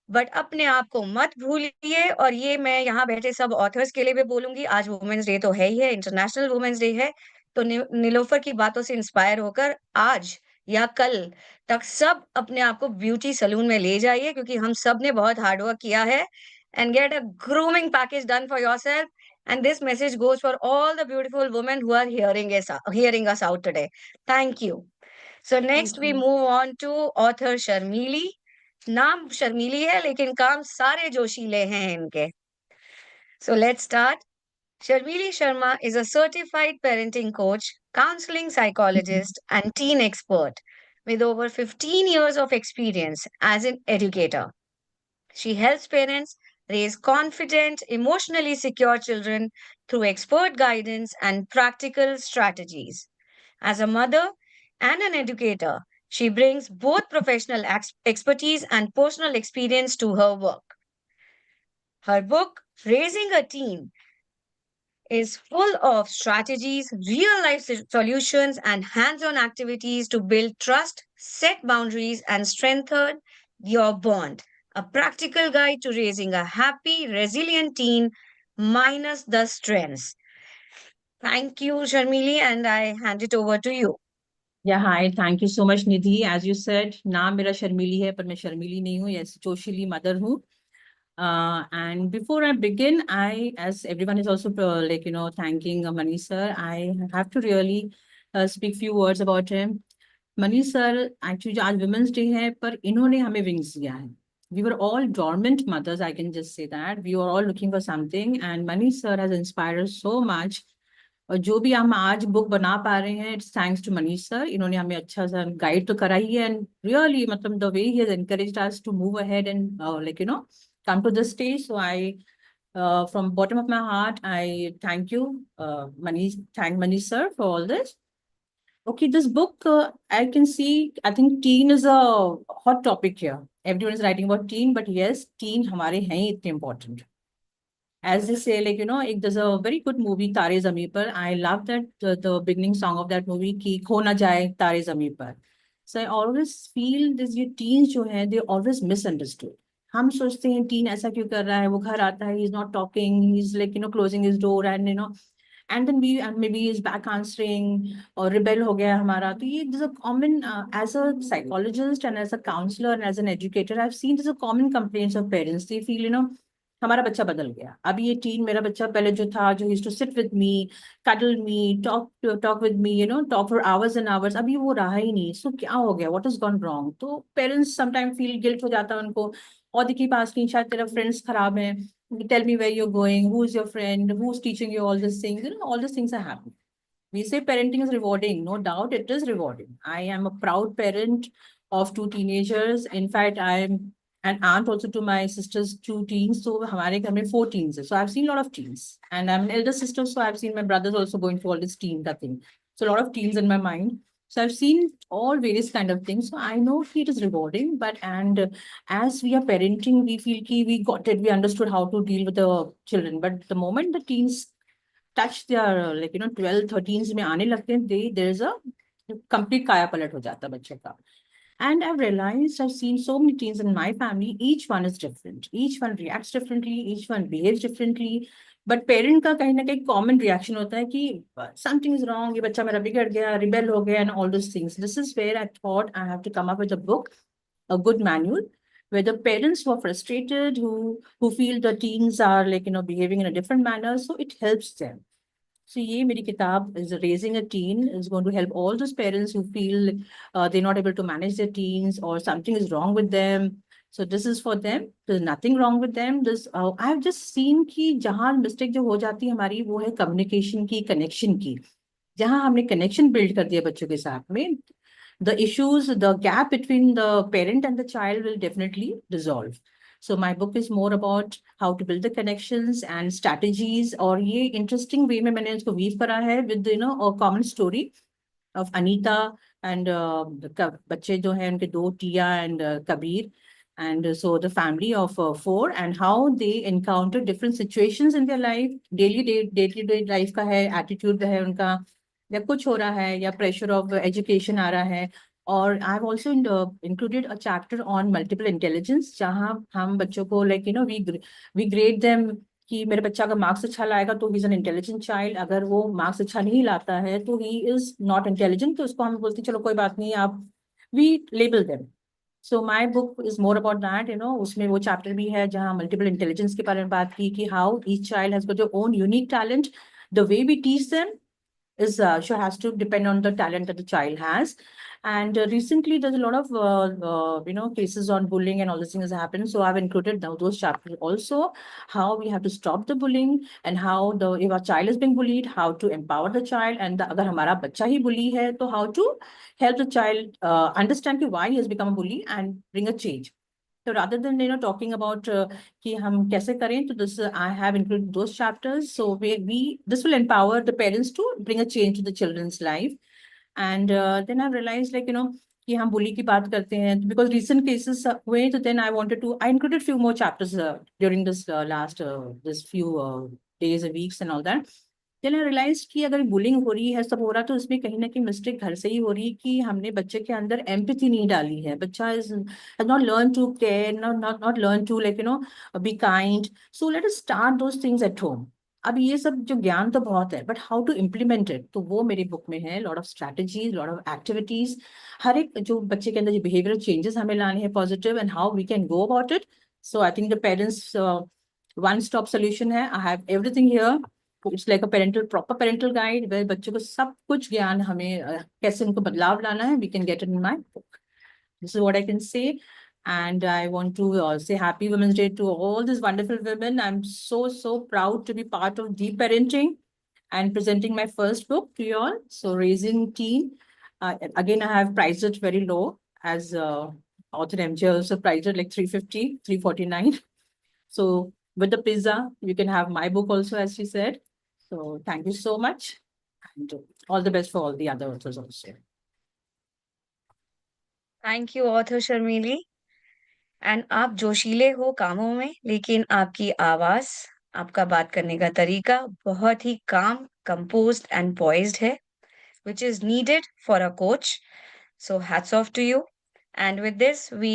But अपने आप को मत भूलिए। और ये मैं यहाँ बैठे सब ऑथर्स के लिए भी बोलूंगी, आज वुमेन्स डे तो है ही है, इंटरनेशनल वुमेन्स डे है। तो निलोफर की बातों से इंस्पायर होकर आज या कल तक सब अपने आप को ब्यूटी सलून में ले जाइए, क्योंकि हम सब ने बहुत हार्ड वर्क किया है। And get a grooming package done for yourself. And this message goes for all the beautiful women who are hearing us out today. Thank you. So next Thank we you. move on to author Sharmily. नाम शर्मीली है लेकिन काम सारे जोशीले हैं इनके। So let's start. Sharmily Sharma is a certified parenting coach, counseling psychologist, and teen expert with over 15 years of experience as an educator. She helps parents raise confident, emotionally secure children through expert guidance and practical strategies. As a mother and an educator, she brings both professional expertise and personal experience to her work. Her book, Raising a Teen, is full of strategies, real life solutions, and hands on activities to build trust, set boundaries, and strengthen your bond. A practical guide to raising a happy, resilient teen minus the stress. Thank you, Sharmili, and I hand it over to you. Yeah, hi. Thank you so much, Nidhi. As you said, नाम मेरा शर्मीली है, पर मैं शर्मीली नहीं हूँ. Yes, जोशीली mother हूँ. And before I begin, as everyone is also thanking Mani sir, I have to really speak few words about him. Mani sir, actually, आज Women's Day है, पर इन्होंने हमें wings दिया है. We were all dormant mothers, I can just say that. We were all looking for something, and Mani sir has inspired us so much. और जो भी हम आज बुक बना पा रहे हैं, it's thanks to Manish sir. इन्होंने हमें अच्छा सा गाइड तो करा ही है, एंड रियली मतलब the way he has encouraged us to move ahead and come to this stage. So from bottom of my heart, I thank you, thank Manish sir for all this. Okay, this book, I can see, I think teen is a hot topic here. Everyone is writing about teen, but yes, teen हमारे हैं ही इतने important. As they say, there's a very good movie, Tare Zameen Par. I love that the beginning song of that movie, ki kho na jaye Tare Zameen Par. So I always feel this, ये teens जो हैं, they always misunderstood. हम सोचते हैं teen ऐसा क्यों कर रहा है, वो घर आता है, he's not talking, he's closing his door, and then maybe he's back answering or rebel हो गया हमारा. तो ये there's a common, as a psychologist and as a counselor and as an educator, I've seen there's a common complaints of parents. They feel, हमारा बच्चा बदल गया. अभी ये टीन मेरा बच्चा पहले जो था, जो used to sit with me, cuddle me, talk with me, talk for hours and hours, अभी वो रहा ही नहीं. सो क्या हो गया, what has gone wrong? तो पेरेंट्स समटाइम फील गिल्ट हो जाता है उनको, और देखिए पास की शायद तेरा फ्रेंड्स खराब हैं, tell me where you're going, who's your friend, who's teaching you all these things, all these things are happening. We say parenting is rewarding. No doubt it is rewarding. I am a proud parent of two teenagers. In fact, I'm an aunt also to my sister's two teens. So हमारे घर में 4 teens. So I've seen a lot of teens. And I'm an elder sister, so I've seen my brothers also going through all this teen thing. So a lot of teens in my mind. So I've seen all various kind of things. So I know it is rewarding, and as we are parenting, we feel we got it, we understood how to deal with the children. But the moment the teens touch their 12, 13 में आने लगते हैं, there's a complete kaya palat हो जाता है बच्चे का. And I've realized, I've seen so many teens in my family, each one is different. Each one reacts differently, each one behaves differently. But parent का कहीं ना कहीं कॉमन रिएक्शन होता है कि समथिंग इज रॉन्ग, ये बच्चा मेरा बिगड़ गया, रिबेल हो गया, and all this things. This is where I thought I have to come up with a book, a good manual, where the parents who are frustrated, who feel the teens are like behaving in a different manner, so it helps them. So ye meri kitab is raising a teen is going to help all those parents who feel they're not able to manage their teens or something is wrong with them. So this is for them. There's nothing wrong with them. This I have just seen कि जहाँ mistake जो हो जाती है हमारी वो है communication की, connection की. जहाँ हमने connection build कर दिया बच्चों के साथ में, the issues, the gap between the parent and the child will definitely dissolve. So my book is more about how to build the connections and strategies. और ये interesting way में मैंने इसको weave करा है with a common story of Anita and बच्चे जो हैं उनके दो, Tia and Kabir. And so the family of four, and how they encounter different situations in their life. Day-to-day life का है, attitude है उनका, या कुछ हो रहा है, या pressure of education आ रहा है. और I've also included a chapter on multiple intelligence, जहाँ हम बच्चों को we grade them कि मेरे बच्चा अगर मार्क्स अच्छा लाएगा तो he is an intelligent child, अगर वो मार्क्स अच्छा नहीं लाता है तो ही इज नॉट इंटेलिजेंट, तो उसको हम बोलते हैं चलो कोई बात नहीं, आप we label them. So my book is more about that. उसमें वो चैप्टर भी है जहाँ मल्टीपल इंटेलिजेंस के बारे में बात की कि how each child has got your own unique talent. The way we teach them is has to depend on the talent that the child has. And recently there's a lot of cases on bullying and all these things happen, so I've included those chapters also, how we have to stop the bullying, and how if a child is being bullied, how to empower the child, and अगर हमारा बच्चा ही bully है तो how to help the child understand why he has become a bully and bring a change. So rather than talking about कि हम कैसे करें, तो this I have included those chapters. So we this will empower the parents to bring a change to the children's life. And then I realized कि हम bully की बात करते हैं because recent cases हुए, तो then I included few more chapters during this last this few days and weeks and all that. Then I realized कि अगर बुलिंग हो रही है, सब हो रहा, तो उसमें कहीं ना कहीं मिस्टेक घर से ही हो रही है कि हमने बच्चे के अंदर एम्पैथी नहीं डाली है. बच्चा has not learned to care, not learned to be kind. So let us start those things at home. अब ये सब जो ज्ञान तो बहुत है, but how to implement it, तो वो मेरी बुक में है. Lot of strategies, lot of activities, हर एक जो बच्चे के अंदर जो बिहेवियरल चेंजेस हमें लाने हैं positive, and how we can go about it. So I think the parents one stop solution है. I have everything here. It's like a proper parental guide, where बच्चों को सब कुछ ज्ञान हमें कैसे उनको बदलाव लाना है, we can get it in my book. This is what I can say. And I want to say Happy Women's Day to all these wonderful women. I'm so proud to be part of Deep Parenting and presenting my first book to you all. So Raising Teen. Again, I have priced it very low, as author MJ also priced it like 350, 349. So with the pizza, you can have my book also, as she said. So thank you so much. And all the best for all the other authors also. Thank you author Sharmili. And आप जोशीले हो कामों में, लेकिन आपकी आवाज, आपका बात करने का तरीका बहुत ही काम, कंपोज्ड एंड पॉइज्ड है, which is needed for a coach. So hats off to you. And with this, we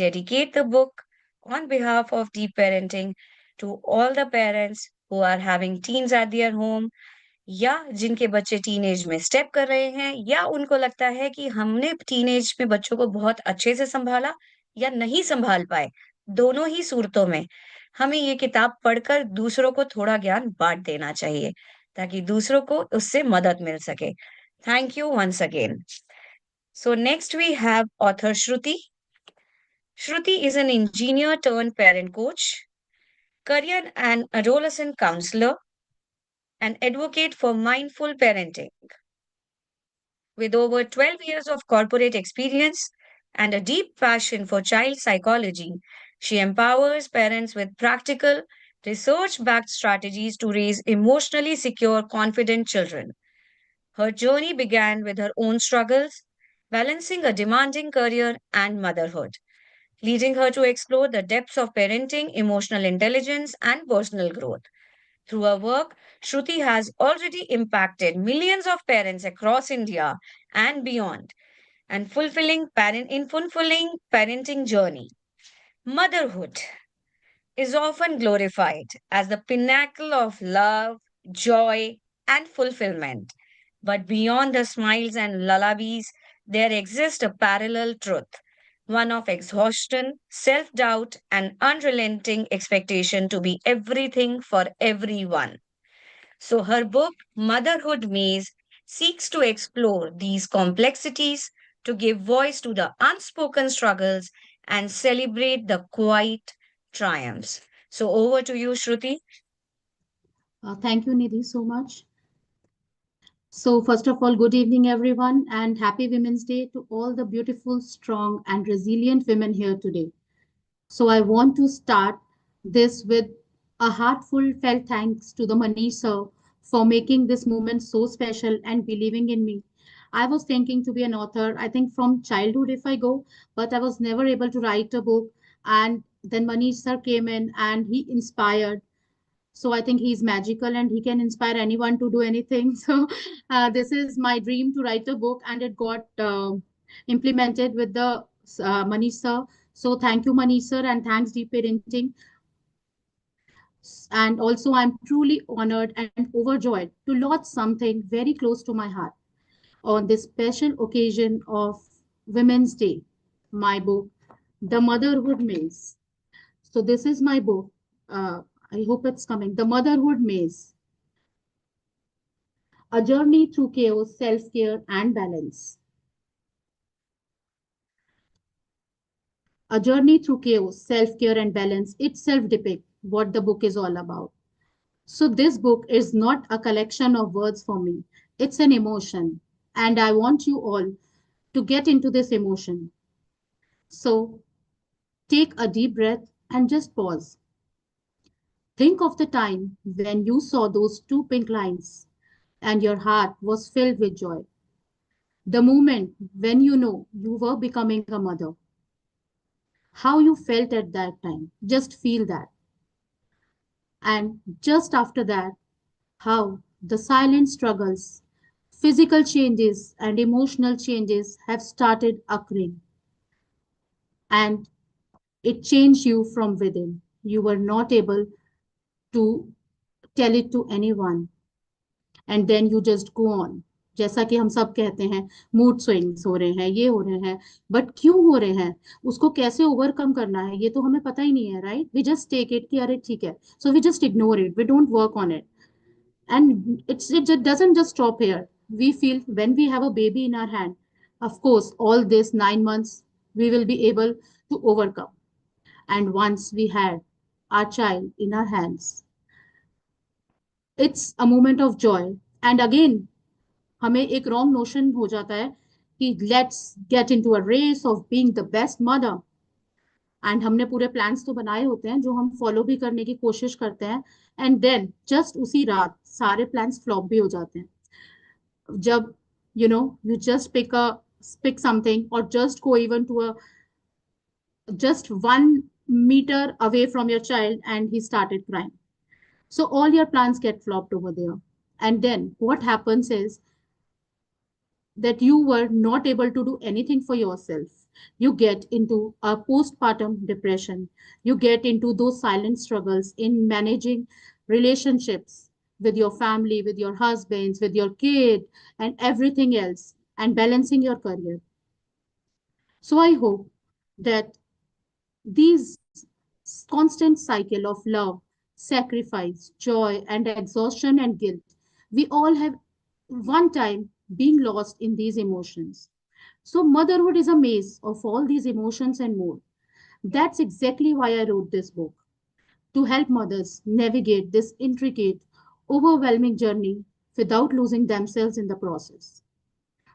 dedicate the book on behalf of Deep Parenting to all the parents who are having teens at their home, या जिनके बच्चे teenage में step कर रहे हैं, या उनको लगता है कि हमने टीनेज में बच्चों को बहुत अच्छे से संभाला या नहीं संभाल पाए. दोनों ही सूरतों में हमें ये किताब पढ़कर दूसरों को थोड़ा ज्ञान बांट देना चाहिए, ताकि दूसरों को उससे मदद मिल सके. Thank you once again. So next we have author Shruti. Shruti is an engineer turned parent coach, career and adolescent counselor, an advocate for mindful parenting. With over 12 years of corporate experience and a deep passion for child psychology, she empowers parents with practical, research backed strategies to raise emotionally secure, confident children. Her journey began with her own struggles, balancing a demanding career and motherhood, leading her to explore the depths of parenting, emotional intelligence, and personal growth. Through her work, Shruti has already impacted millions of parents across India and beyond, and fulfilling parenting journey. Motherhood is often glorified as the pinnacle of love, joy, and fulfillment. But beyond the smiles and lullabies, there exists a parallel truth, one of exhaustion, self doubt, and unrelenting expectation to be everything for everyone. So her book, Motherhood Maze, seeks to explore these complexities, to give voice to the unspoken struggles, and celebrate the quiet triumphs. So over to you, Shruti. Thank you, Nidhi, so much. So, first of all, good evening, everyone, and happy Women's Day to all the beautiful, strong, and resilient women here today. So, I want to start this with a heartfelt felt thanks to the Manish sir for making this moment so special and believing in me. I was thinking to be an author, I think from childhood if I go, but I was never able to write a book. And then Manish sir came in and he inspired. So I think he's magical and he can inspire anyone to do anything. So this is my dream to write a book, and it got implemented with the Manish sir. So thank you, Manish sir, and thanks Deep Parenting. And also, I'm truly honored and overjoyed to launch something very close to my heart on this special occasion of Women's Day. My book, The Motherhood Maze. So this is my book. I hope it's coming. The Motherhood Maze, a journey through chaos, self-care, and balance. A journey through chaos, self-care, and balance itself depicts what the book is all about. So this book is not a collection of words for me. It's an emotion. And I want you all to get into this emotion. So take a deep breath and just pause. Think of the time when you saw those two pink lines and your heart was filled with joy. The moment when you know you were becoming a mother. How you felt at that time. Just feel that. And just after that, how the silent struggles, physical changes, and emotional changes have started occurring. And it changed you from within. You were not able to tell it to anyone. And then you just go on. जैसा कि हम सब कहते हैं mood swings हो रहे हैं, ये हो रहे हैं, बट क्यों हो रहे हैं, उसको कैसे ओवरकम करना है, ये तो हमें पता ही नहीं है, right? We just take it कि अरे ठीक है, so we just ignore it, we don't work on it. And it doesn't just stop here. We feel when we have a baby in our hand, of course, all this 9 months we will be able to overcome. And once we had our child in our hands, it's a moment of joy. And again, हमें एक wrong notion हो जाता है कि let's get into a race of being the best mother. And हमने पूरे plans तो बनाए होते हैं जो हम फॉलो भी करने की कोशिश करते हैं, एंड देन जस्ट उसी रात सारे प्लान्स फ्लॉप भी हो जाते हैं. जब यू जस्ट पिक समथिंग और just go even to a just 1 meter away from your child and he started crying. So all your plans get flopped over there. And then what happens is that you were not able to do anything for yourself. You get into a postpartum depression. You get into those silent struggles in managing relationships with your family, with your husbands, with your kid, and everything else, and balancing your career. So I hope that these constant cycle of love, sacrifice, joy, and exhaustion and guilt, we all have one time being lost in these emotions. So motherhood is a maze of all these emotions and more. That's exactly why I wrote this book, to help mothers navigate this intricate, overwhelming journey without losing themselves in the process.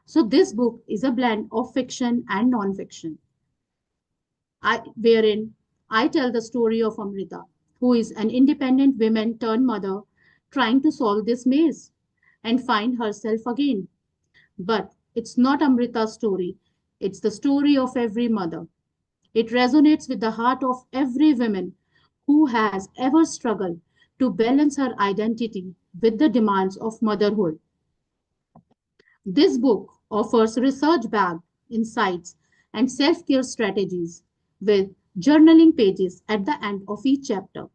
So this book is a blend of fiction and non-fiction, wherein I tell the story of Amrita, who is an independent woman turned mother trying to solve this maze and find herself again. But it's not Amrita's story, it's the story of every mother. It resonates with the heart of every woman who has ever struggled to balance her identity with the demands of motherhood. This book offers research backed insights and self care strategies with journaling pages at the end of each chapter,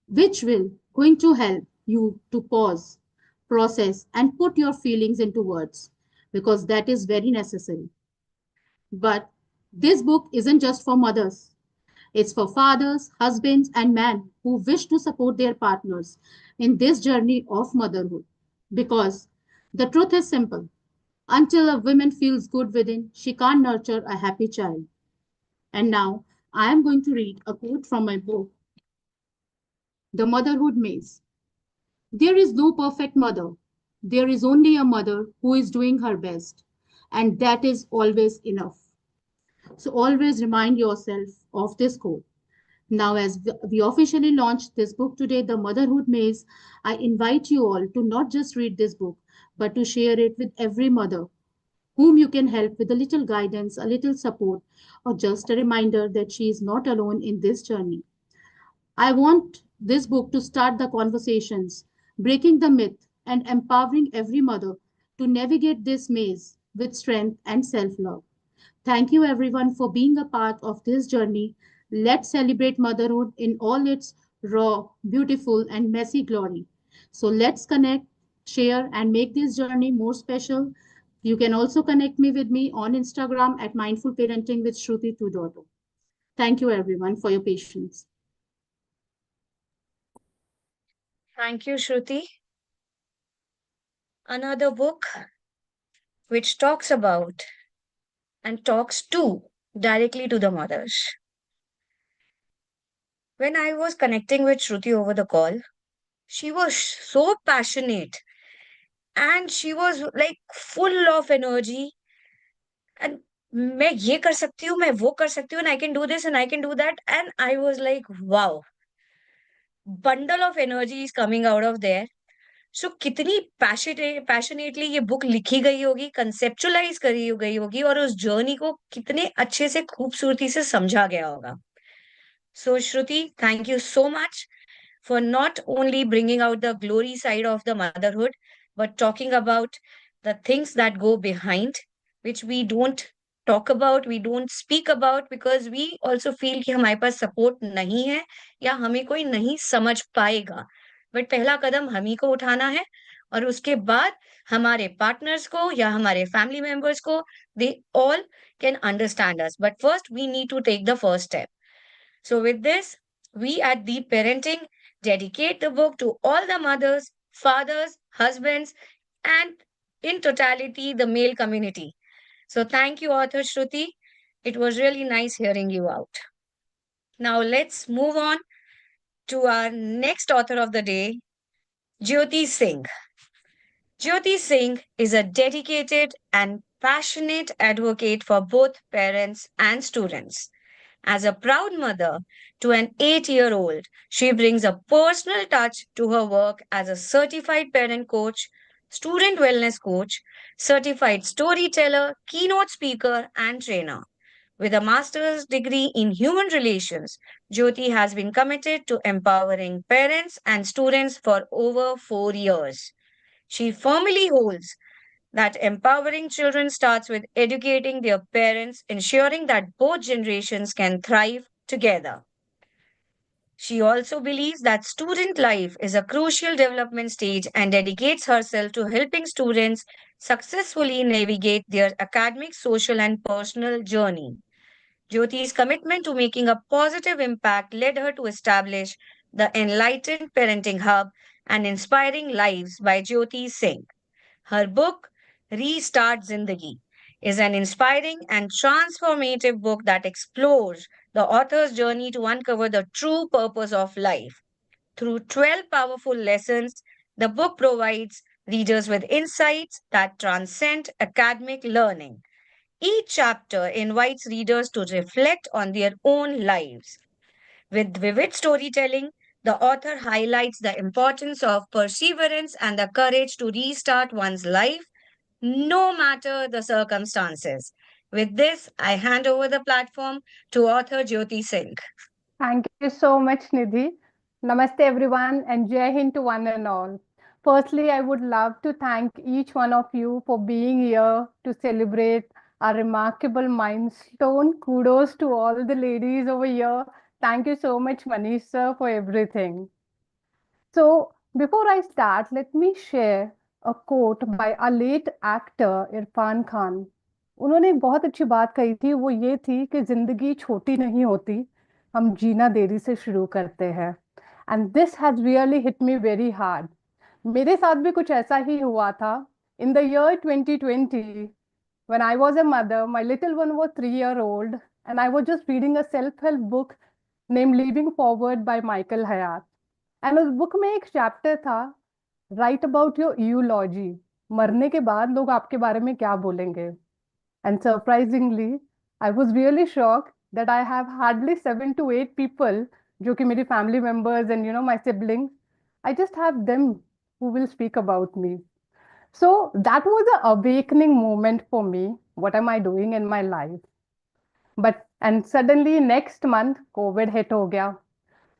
which will going to help you to pause, process, and put your feelings into words because that is very necessary. But this book isn't just for mothers. It's for fathers, husbands, and men who wish to support their partners in this journey of motherhood. Because the truth is simple. Until a woman feels good within, she can't nurture a happy child. And now I am going to read a quote from my book, The Motherhood Maze. There is no perfect mother. There is only a mother who is doing her best. And that is always enough. So always remind yourself of this quote. Now, as we officially launch this book today, The Motherhood Maze, I invite you all to not just read this book, but to share it with every mother whom you can help with a little guidance, a little support, or just a reminder that she is not alone in this journey. I want this book to start the conversations, breaking the myth, and empowering every mother to navigate this maze with strength and self love. Thank you, everyone, for being a part of this journey. Let's celebrate motherhood in all its raw, beautiful, and messy glory. So let's connect, share, and make this journey more special. You can also connect me with me on Instagram at Mindful Parenting with Shruti 2.0. Thank you, everyone, for your patience. Thank you, Shruti. Another book which talks about and talks to directly to the mothers. When I was connecting with Shruti over the call, she was so passionate and she was like full of energy and मैं ये कर सकती हूँ मैं वो कर सकती हूँ and I can do this and I can do that and I was like wow, bundle of energy is coming out of there. सो कितनी पैशनेटली ये बुक लिखी गई होगी, कंसेप्चुलाइज करी गई होगी और उस जर्नी को कितने अच्छे से खूबसूरती से समझा गया होगा. So Shruti, thank you so much for not only bringing out the glory side of the motherhood, but talking about the things that go behind, which we don't talk about, we don't speak about because we also feel कि हमारे पास support नहीं है या हमें कोई नहीं समझ पाएगा. बट पहला कदम हम ही को उठाना है और उसके बाद हमारे पार्टनर्स को या हमारे फैमिली मेंबर्स को they all can understand us. But first we need to take the first step. So, with this, we at Deep Parenting dedicate the book to all the mothers, fathers, husbands, and in totality, the male community. So, thank you, author Shruti. It was really nice hearing you out. Now, let's move on to our next author of the day, Jyoti Singh. Jyoti Singh is a dedicated and passionate advocate for both parents and students. As a proud mother to an 8-year-old, she brings a personal touch to her work as a certified parent coach, student wellness coach, certified storyteller, keynote speaker, and trainer. With a master's degree in human relations, Jyoti has been committed to empowering parents and students for over 4 years. She firmly holds that empowering children starts with educating their parents, ensuring that both generations can thrive together. She also believes that student life is a crucial development stage and dedicates herself to helping students successfully navigate their academic, social, and personal journey. Jyoti's commitment to making a positive impact led her to establish the Enlightened Parenting Hub and Inspiring Lives by Jyoti Singh. Her book, Restart Zindagi, is an inspiring and transformative book that explores the author's journey to uncover the true purpose of life. Through 12 powerful lessons, the book provides readers with insights that transcend academic learning. Each chapter invites readers to reflect on their own lives. With vivid storytelling, the author highlights the importance of perseverance and the courage to restart one's life no matter the circumstances. With this, I hand over the platform to author Jyoti Singh. Thank you so much, Nidhi. Namaste, everyone, and Jai Hind to one and all. Firstly, I would love to thank each one of you for being here to celebrate a remarkable milestone. Kudos to all the ladies over here. Thank you so much, Manish sir, for everything. So, before I start, let me share a quote by a late actor Irfan Khan. उन्होंने एक बहुत अच्छी बात कही थी, वो ये थी कि जिंदगी छोटी नहीं होती, हम जीना देरी से शुरू करते हैं. And this has really hit me very hard. मेरे साथ भी कुछ ऐसा ही हुआ था. In the year 2020, when I was a mother, my little one was 3-year-old, and I was just reading a self-help book named Living Forward by Michael Hyatt. And उस book में एक चैप्टर था, राइट अबाउट योर यूलॉजी, मरने के बाद लोग आपके बारे में क्या बोलेंगे. And surprisingly I was really shock that I have hardly 7 to 8 people जो कि मेरी family members and you know my siblings, I just have them who will speak about me. So that was a awakening moment for me, what am I doing in my life. But and suddenly next month Covid hit हो गया.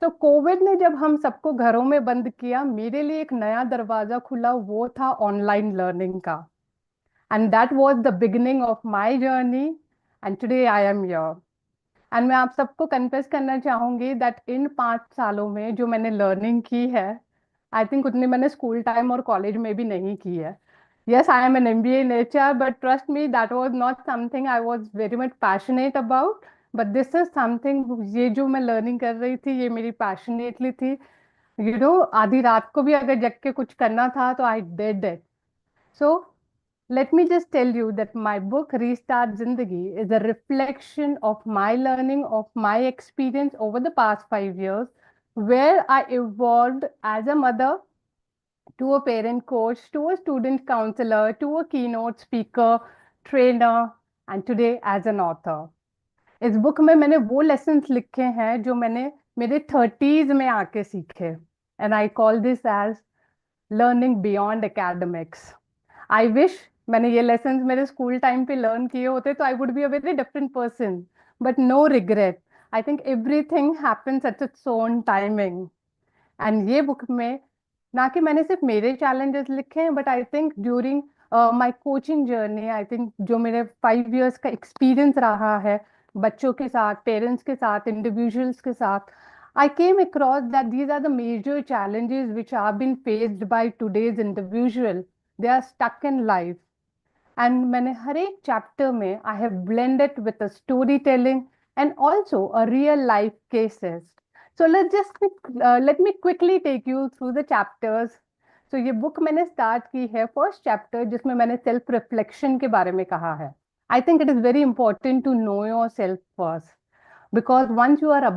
तो Covid ने जब हम सबको घरों में बंद किया, मेरे लिए एक नया दरवाजा खुला, वो था ऑनलाइन लर्निंग का. And that was the beginning of my journey, and today I am here. And मैं आप सबको कन्फेस करना चाहूंगी दैट इन 5 सालों में जो मैंने लर्निंग की है, आई थिंक उतनी मैंने स्कूल टाइम और कॉलेज में भी नहीं की है. Yes, I am an MBA in HR, but trust me, that was not something I was very much passionate about. But this is something, ये जो मैं learning कर रही थी, ये मेरी passionately थी. You know, आधी रात को भी अगर जग के कुछ करना था, तो I did it. So, let me just tell you that my book Restart Zindagi is a reflection of my learning, of my experience over the past 5 years, where I evolved as a mother, to a parent coach, to a student counselor, to a keynote speaker, trainer, and today as an author. इस book में मैंने वो lessons लिखे हैं जो मैंने मेरे 30s में आके सीखे. And I call this as learning beyond academics. I wish मैंने ये लेसन्स मेरे स्कूल टाइम पे लर्न किए होते, तो I would be a very different person. But no regret. I think everything happens at its own timing. And ये book में ना कि मैंने सिर्फ मेरे चैलेंजेस लिखे हैं, but I think during my coaching journey, I think जो मेरे 5 years का एक्सपीरियंस रहा है बच्चों के साथ, पेरेंट्स के साथ, इंडिविजुअल्स के साथ, I came across that these are the major challenges which are being faced by today's individual. They are stuck in life. And मैंने हर एक चैप्टर में I have blended with a storytelling and also a real life cases. So let me quickly take you through the chapters. So ये book मैंने start की है first chapter, जिसमें मैंने self reflection के बारे में कहा है. I think it is very important to know your self first, because once you are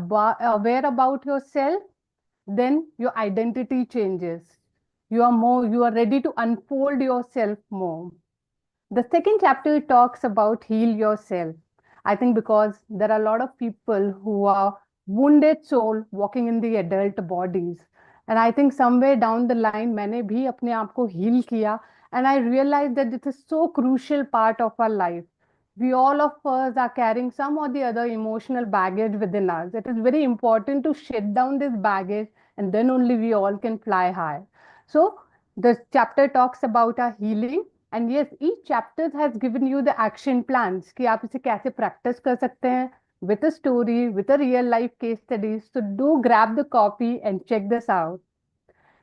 aware about yourself, then your identity changes. You are ready to unfold yourself more. The second chapter talks about heal yourself. I think because there are a lot of people who are wounded soul walking in the adult bodies. And I think somewhere down the line, मैंने भी अपने आप को heal किया. And I realized that it is so crucial part of our life. We all of us are carrying some or the other emotional baggage within us. It is very important to shed down this baggage, and then only we all can fly high. So the chapter talks about our healing. And yes, each chapter has given you the action plans कि आप इसे कैसे practice कर सकते हैं with a story, with a real life case studies. So do grab the copy and check this out.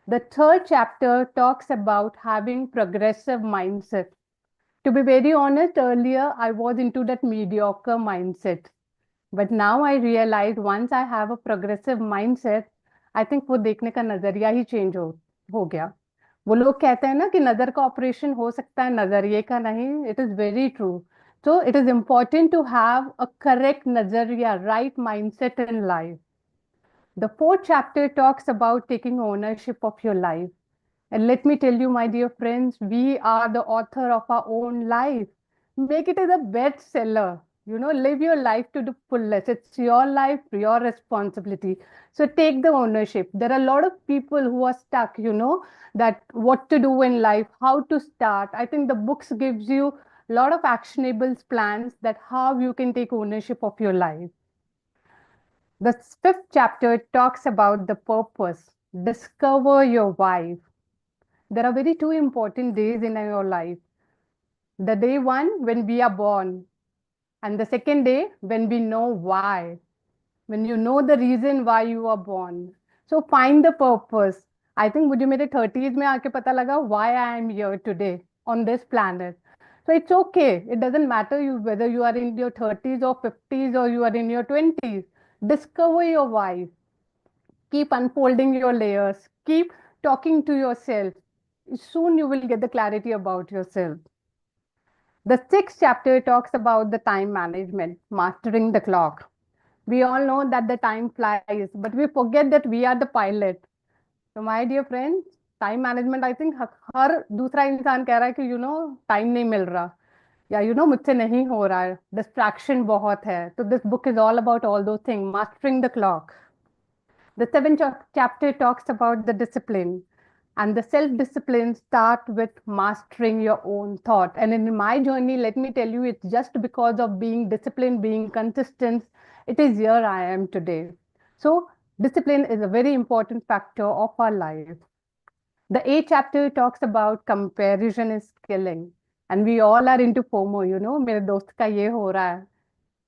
The third chapter talks about having progressive mindset. To be very honest, earlier I was into that mediocre mindset. But now I realize once I have a progressive mindset, I think वो देखने का नजरिया ही change हो गया. वो लोग कहते हैं ना कि नजर का ऑपरेशन हो सकता है, नजरिए का नहीं. It is very true. So it is important to have a correct नजरिया, right mindset in life. The fourth chapter talks about taking ownership of your life. And let me tell you, my dear friends, we are the author of our own life. Make it as a bestseller. You know, live your life to the fullest. It's your life, your responsibility. So take the ownership. There are a lot of people who are stuck, you know, that what to do in life, how to start. I think the books gives you a lot of actionable plans that how you can take ownership of your life. The fifth chapter talks about the purpose. Discover your why. There are very two important days in your life. The day one, when we are born, And the second day, when we know why, when you know the reason why you are born. So find the purpose. I think मुझे मेरे 30s में आके पता लगा why I am here today on this planet. So it's okay. It doesn't matter you whether you are in your 30s or 50s or you are in your 20s. Discover your why. Keep unfolding your layers. Keep talking to yourself. Soon you will get the clarity about yourself. The sixth chapter talks about the time management, mastering the clock. We all know that the time flies, but we forget that we are the pilot. So my dear friends, time management, I think हर दूसरा इंसान कह रहा है कि time नहीं मिल रहा या मुझसे नहीं हो रहा है, distraction बहुत है. So this book is all about all those things, mastering the clock. The seventh chapter talks about the discipline. And the self-discipline start with mastering your own thought. And in my journey, let me tell you, it's just because of being disciplined, being consistent, it is here I am today. So discipline is a very important factor of our life. The eighth chapter talks about comparison is killing. And we all are into FOMO, मेरे दोस्त का ये हो रहा है.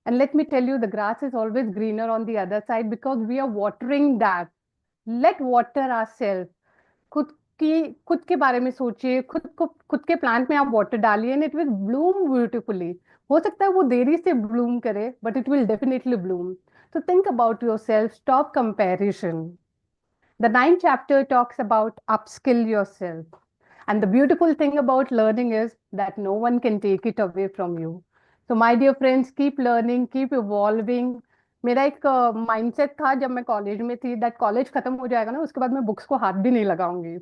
And let me tell you, the grass is always greener on the other side because we are watering that. Let water ourselves. खुद के बारे में सोचिए, खुद के प्लांट में आप वाटर डालिए and it will Bloom beautifully. हो सकता है वो देरी से ब्लूम करे but it will definitely Bloom. So think about yourself, stop comparison. The ninth chapter talks about upskill yourself. And the beautiful thing about learning is that no one can take it away from you. So my dear friends, keep learning, keep evolving. मेरा एक mindset था जब मैं college में थी that college खत्म हो जाएगा ना उसके बाद मैं बुक्स को हाथ भी नहीं लगाऊंगी.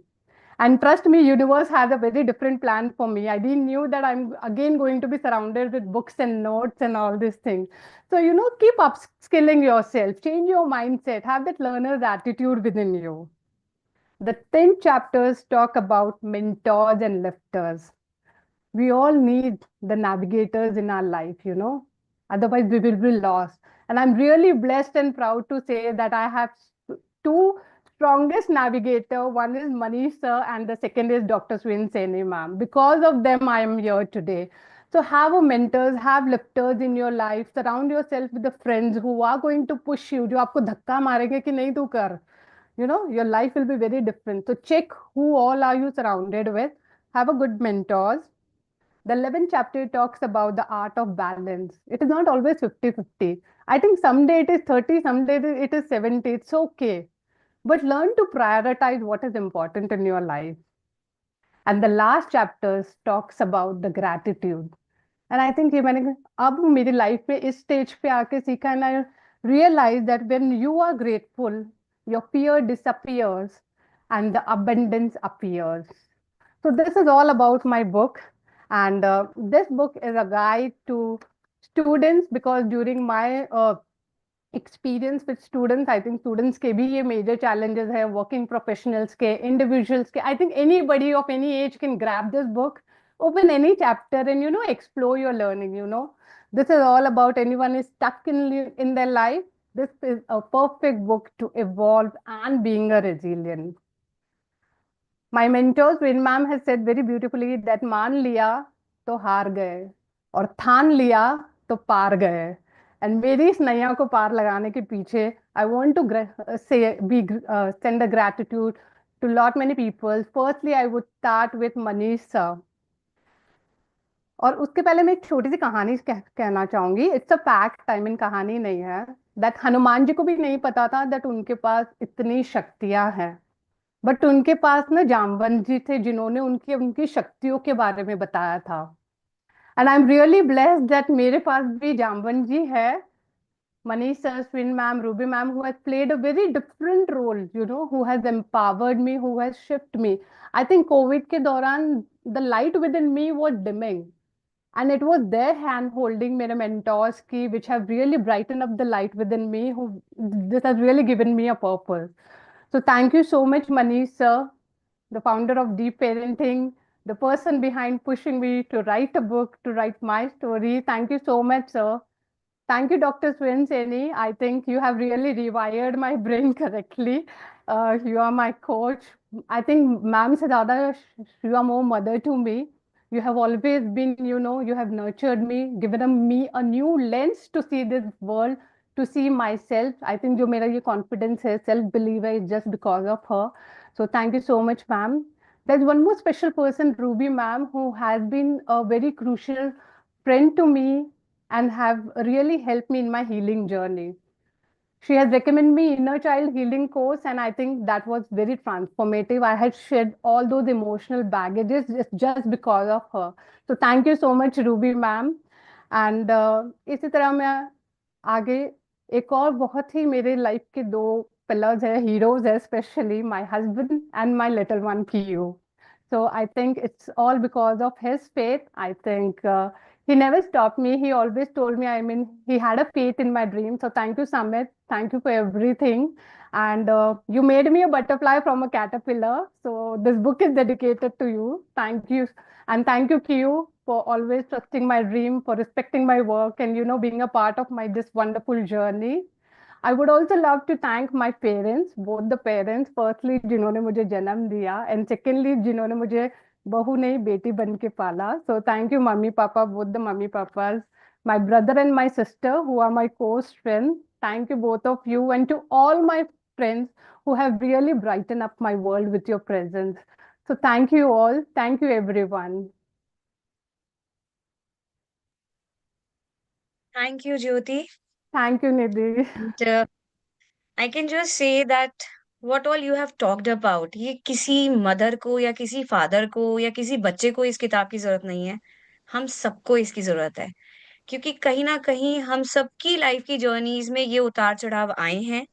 And trust me, universe has a very different plan for me. I didn't knew that I'm again going to be surrounded with books and notes and all these things. So, keep upskilling yourself, change your mindset, have that learner's attitude within you. The 10 chapters talk about mentors and lifters. We all need the navigators in our life, otherwise we will be lost. And I'm really blessed and proud to say that I have two strongest navigator. One is Manish sir and the second is Dr. Seema ma'am. Because of them, I am here today. So have a mentors, have lifters in your life. Surround yourself with the friends who are going to push you. जो आपको धक्का मारेंगे कि नहीं तू कर. Your life will be very different. So check who all are you surrounded with. Have a good mentors. The 11th chapter talks about the art of balance. It is not always 50-50. I think someday it is 30, someday it is 70. It's okay. But learn to prioritize what is important in your life. And the last chapter talks about the gratitude. And I think ये मैंने अब मेरी life में इस stage पे आके सीखा and I realize that when you are grateful, your fear disappears and the abundance appears. So this is all about my book. And this book is a guide to students because during my experience with students, I think students के भी ये major challenges है, working professionals के, individuals के. I think anybody of any age can grab this book, open any chapter and explore your learning. This is all about anyone is stuck in their life. This is a perfect book to evolve and being a resilient. My mentors, Rin ma'am has said very beautifully that मान लिया तो हार गए और ठान लिया तो पार गए. And मेरी इस नैया को पार लगाने के पीछे I want to send a gratitude to lot many people. Firstly, I would start with Manish sir. और उसके पहले मैं एक छोटी सी कहानी कहना चाहूंगी. It's a fact, I mean कहानी नहीं है. दैट हनुमान जी को भी नहीं पता था दैट उनके पास इतनी शक्तियां हैं. बट उनके पास ना जामवंत जी थे जिन्होंने उनकी शक्तियों के बारे में बताया था. And I am really blessed that मेरे पास भी जामवंत जी है. Manish sir, Swin ma'am, Ruby ma'am, who has played a very different role, who has empowered me, who has shifted me. I think COVID के दौरान the light within me was dimming. And it was their hand holding मेरे mentors की, which have really brightened up the light within me. This has really given me a purpose. So thank you so much, Manish sir, the founder of Deep Parenting, the person behind pushing me to write a book, to write my story. Thank you so much, sir. Thank you, Dr. Swinseni. I think you have really rewired my brain correctly. You are my coach. I think ma'am se zyada, you are more mother to me. You have always been, you have nurtured me, given me a new lens to see this world, to see myself. I think जो मेरा ये confidence है, self belief है, it's just because of her. So thank you so much, ma'am. There's one more special person, Ruby ma'am, who has been a very crucial friend to me and have really helped me in my healing journey. She has recommended me inner child healing course, and I think that was very transformative. I had shed all those emotional baggages just because of her. So thank you so much, Ruby ma'am. And इसी तरह मैं आगे एक और बहुत ही मेरे life के दो पिलर्स है, हीरोज है, specially my husband and my little one Piu. So I think it's all because of his faith. I think he never stopped me. He always told me, I mean, he had a faith in my dream. So thank you, Samit. Thank you for everything. And you made me a butterfly from a caterpillar. So this book is dedicated to you. Thank you. And thank you, Q, for always trusting my dream, for respecting my work, and, being a part of my this wonderful journey. I would also love to thank my parents, both the parents. Firstly, जिन्होंने मुझे जन्म दिया, and secondly, जिन्होंने मुझे बहू नहीं बेटी बन के पाला. So thank you, mummy, papa, both the mummy, papas, my brother and my sister, who are my co-strength. Thank you, both of you, and to all my friends who have really brightened up my world with your presence. So thank you all. Thank you, everyone. Thank you, Jyoti. Thank you, Nidhi. And I can just say that what all you have talked about, ये किसी mother को या किसी father को या किसी बच्चे को इस किताब की जरूरत नहीं है. हम सबको इसकी जरूरत है, क्योंकि कहीं ना कहीं हम सबकी लाइफ की जर्नीज में ये उतार चढ़ाव आए हैं.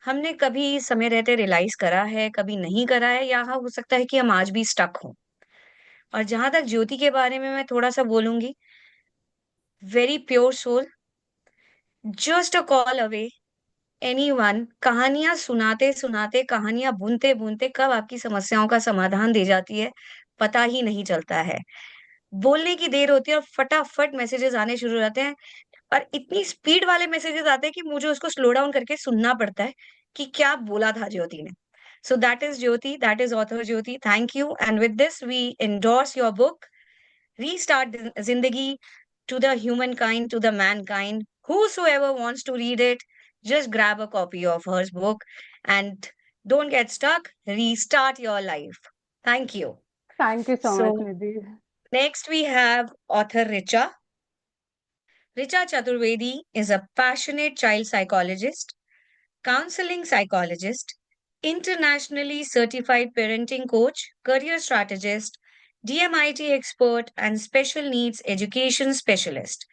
हमने कभी समय रहते रियलाइज करा है, कभी नहीं करा है, या हो सकता है कि हम आज भी स्टक हों. और जहां तक ज्योति के बारे में मैं थोड़ा सा बोलूंगी, very pure soul, just a call away. Anyone, कहानियां सुनाते सुनाते, कहानियां बुनते बुनते कब आपकी समस्याओं का समाधान दे जाती है, पता ही नहीं चलता है. बोलने की देर होती है और फटाफट मैसेजेस आने शुरू हो जाते हैं, और इतनी स्पीड वाले मैसेजेस आते हैं कि मुझे उसको स्लो डाउन करके सुनना पड़ता है कि क्या बोला था ज्योति ने. So that is Jyoti, that is author Jyoti. Thank you. And with this, we endorse your book, Restart Zindagi, to the humankind, to the mankind. Whosoever wants to read it, just grab a copy of her book and don't get stuck. Restart your life. Thank you. Thank you so much, So Nidhi. next we have author Richa. Richa Chaturvedi is a passionate child psychologist, counseling psychologist, internationally certified parenting coach, career strategist, DMIT expert, and special needs education specialist.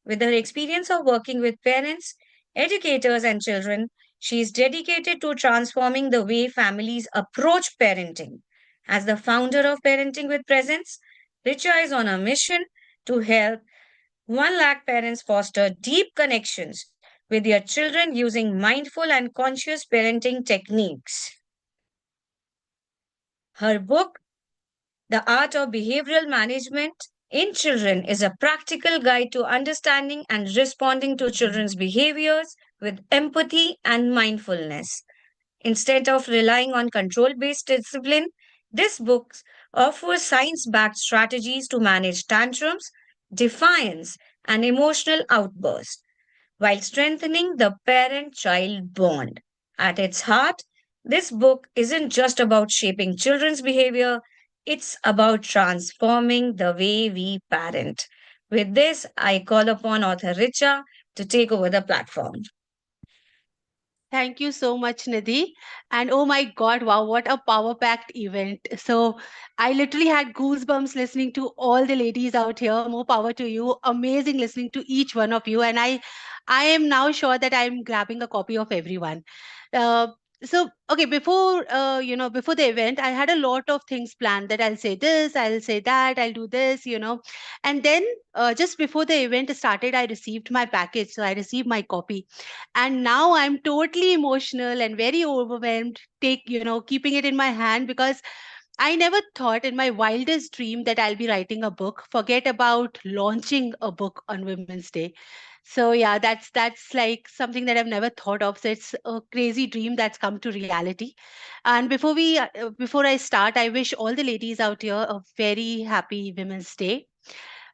With her experience of working with parents, educators, and children, she is dedicated to transforming the way families approach parenting. As the founder of Parenting with Presence, Richa is on a mission to help 1 lakh parents foster deep connections with their children using mindful and conscious parenting techniques. Her book, The Art of Behavioral Management in Children, is a practical guide to understanding and responding to children's behaviors with empathy and mindfulness. Instead of relying on control based discipline, this book offers science backed strategies to manage tantrums, defiance, and emotional outbursts while strengthening the parent child bond. At its heart, this book isn't just about shaping children's behavior, it's about transforming the way we parent. With this, I call upon author Richa to take over the platform. Thank you so much, Nidhi. And oh my God, wow, what a power packed event. So I literally had goosebumps listening to all the ladies out here. More power to you. Amazing listening to each one of you. And I am now sure that I'm grabbing a copy of everyone. Uh, so okay, before the event, I had a lot of things planned that I'll say this, I'll say that, I'll do this, and then just before the event started, I received my package, so I received my copy, and now I'm totally emotional and very overwhelmed, keeping it in my hand, because I never thought in my wildest dream that I'll be writing a book, forget about launching a book on Women's Day. So yeah, that's like something that I've never thought of. So it's a crazy dream that's come to reality. And before I start, I wish all the ladies out here a very happy Women's Day.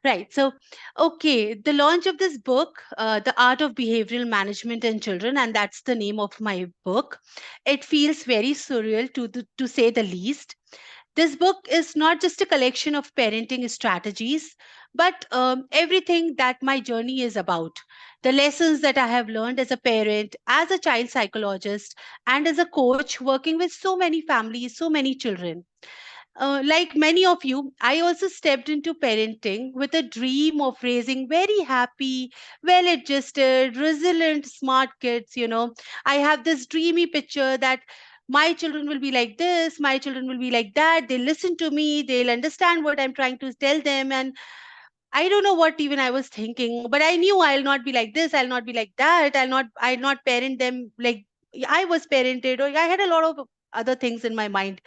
Right. So, okay, the launch of this book, The Art of Behavioral Management in Children, and that's the name of my book. It feels very surreal to say the least. This book is not just a collection of parenting strategies, but everything that my journey is about. The lessons that I have learned as a parent, as a child psychologist, and as a coach working with so many families, so many children. Like many of you, I also stepped into parenting with a dream of raising very happy, well adjusted, resilient, smart kids. I have this dreamy picture that my children will be like this, my children will be like that. They listen to me, they'll understand what I'm trying to tell them. And I don't know what even I was thinking, but I knew I'll not be like this, I'll not be like that, I'll not parent them like I was parented, or I had a lot of other things in my mind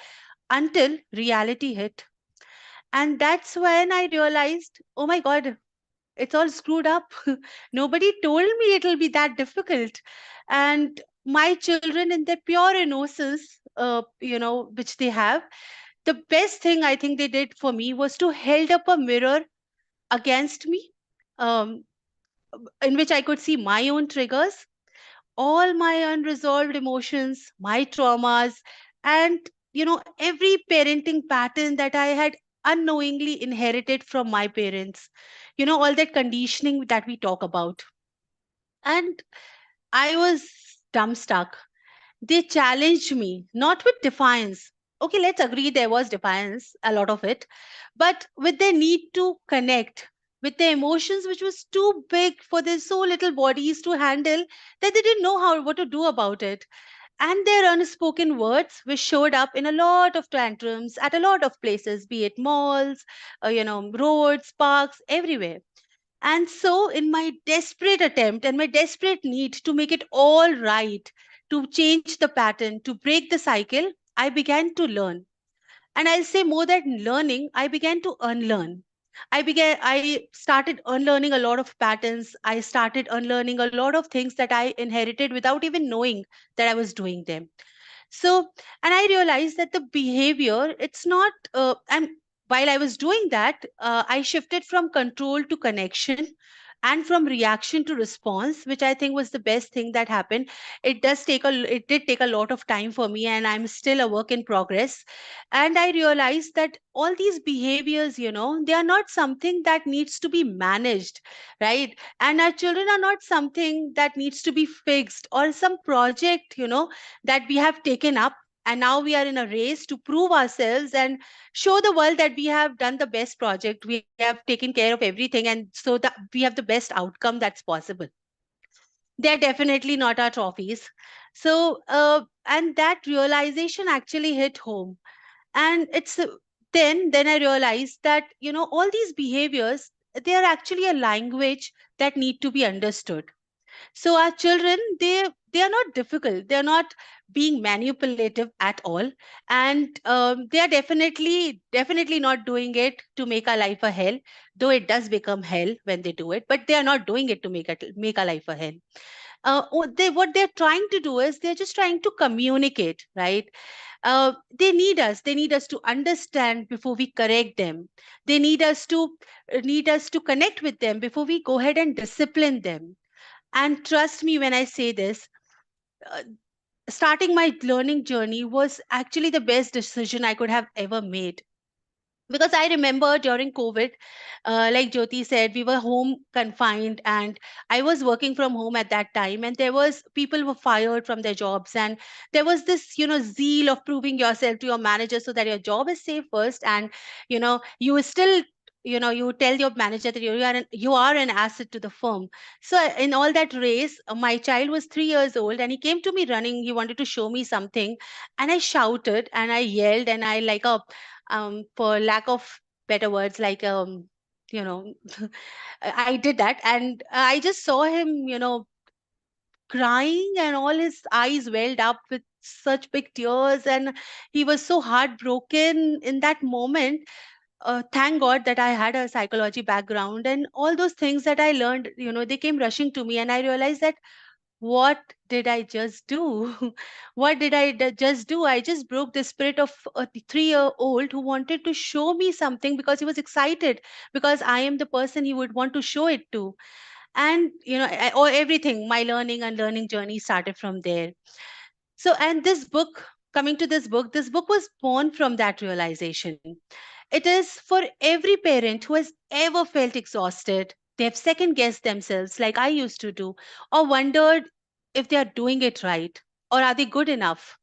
until reality hit. And that's when I realized, oh my God, it's all screwed up. Nobody told me it'll be that difficult. And my children, in their pure innocence, which they have, the best thing I think they did for me was to held up a mirror against me, um, in which I could see my own triggers, all my unresolved emotions, my traumas, and every parenting pattern that I had unknowingly inherited from my parents. All that conditioning that we talk about. And I was dumbstruck. They challenged me, not with defiance. Okay, let's agree there was defiance, a lot of it, but with their need to connect, with their emotions, which was too big for their so little bodies to handle, that they didn't know what to do about it. And their unspoken words, which showed up in a lot of tantrums at a lot of places, be it malls, roads, parks, everywhere. And so, in my desperate attempt and my desperate need to make it all right, to change the pattern, to break the cycle, I began to learn. And I'll say more than learning, I began to unlearn. I started unlearning a lot of patterns. I started unlearning a lot of things that I inherited without even knowing that I was doing them. So, and I realized that the behavior, it's not, and while I was doing that, I shifted from control to connection and from reaction to response, which I think was the best thing that happened. It did take a lot of time for me, and I'm still a work in progress. And I realized that all these behaviors, they are not something that needs to be managed, right? And our children are not something that needs to be fixed or some project, that we have taken up, and now we are in a race to prove ourselves and show the world that we have done the best project, we have taken care of everything, and so that we have the best outcome that's possible. They're definitely not our trophies. So and that realization actually hit home. And it's then I realized that all these behaviors, they are actually a language that need to be understood. So our children, they are not difficult, they are not being manipulative at all. And they are definitely not doing it to make our life a hell, though it does become hell when they do it, but they are not doing it to make our life a hell. What they're trying to do is they're just trying to communicate, right? They need us to understand before we correct them. They need us to connect with them before we go ahead and discipline them. And trust me when I say this, uh, starting my learning journey was actually the best decision I could have ever made. Because I remember during COVID, like Jyoti said, we were home confined, and I was working from home at that time, and there was people were fired from their jobs, and there was this, zeal of proving yourself to your manager so that your job is safe first, and you still. You tell your manager that you are an asset to the firm. So in all that race, my child was 3 years old, and he came to me running. He wanted to show me something, and I shouted and I yelled and I like a for lack of better words, like you know I did that, and I just saw him, crying, and all his eyes welled up with such big tears, and he was so heartbroken in that moment. thank God that I had a psychology background, and all those things that I learned, they came rushing to me, and I realized that what did I just do? What did I just do? I just broke the spirit of a 3-year-old who wanted to show me something because he was excited, because I am the person he would want to show it to. And, or everything, my learning and learning journey started from there. So, and this book, coming to this book was born from that realization. It is for every parent who has ever felt exhausted. They have second guessed themselves, like I used to do, or wondered if they are doing it right, or are they good enough.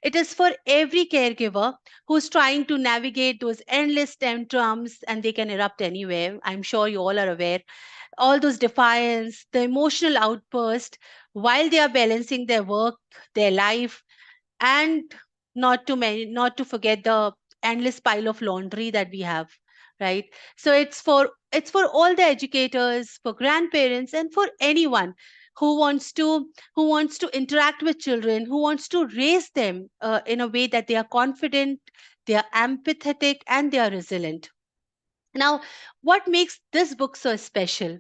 It is for every caregiver who's trying to navigate those endless tantrums, and they can erupt anywhere. I'm sure you all are aware. All those defiance, the emotional outburst while they are balancing their work, their life, and not to forget the endless pile of laundry that we have, right? So it's for all the educators, for grandparents, and for anyone who wants to interact with children, who wants to raise them in a way that they are confident, they are empathetic, and they are resilient. Now, what makes this book so special?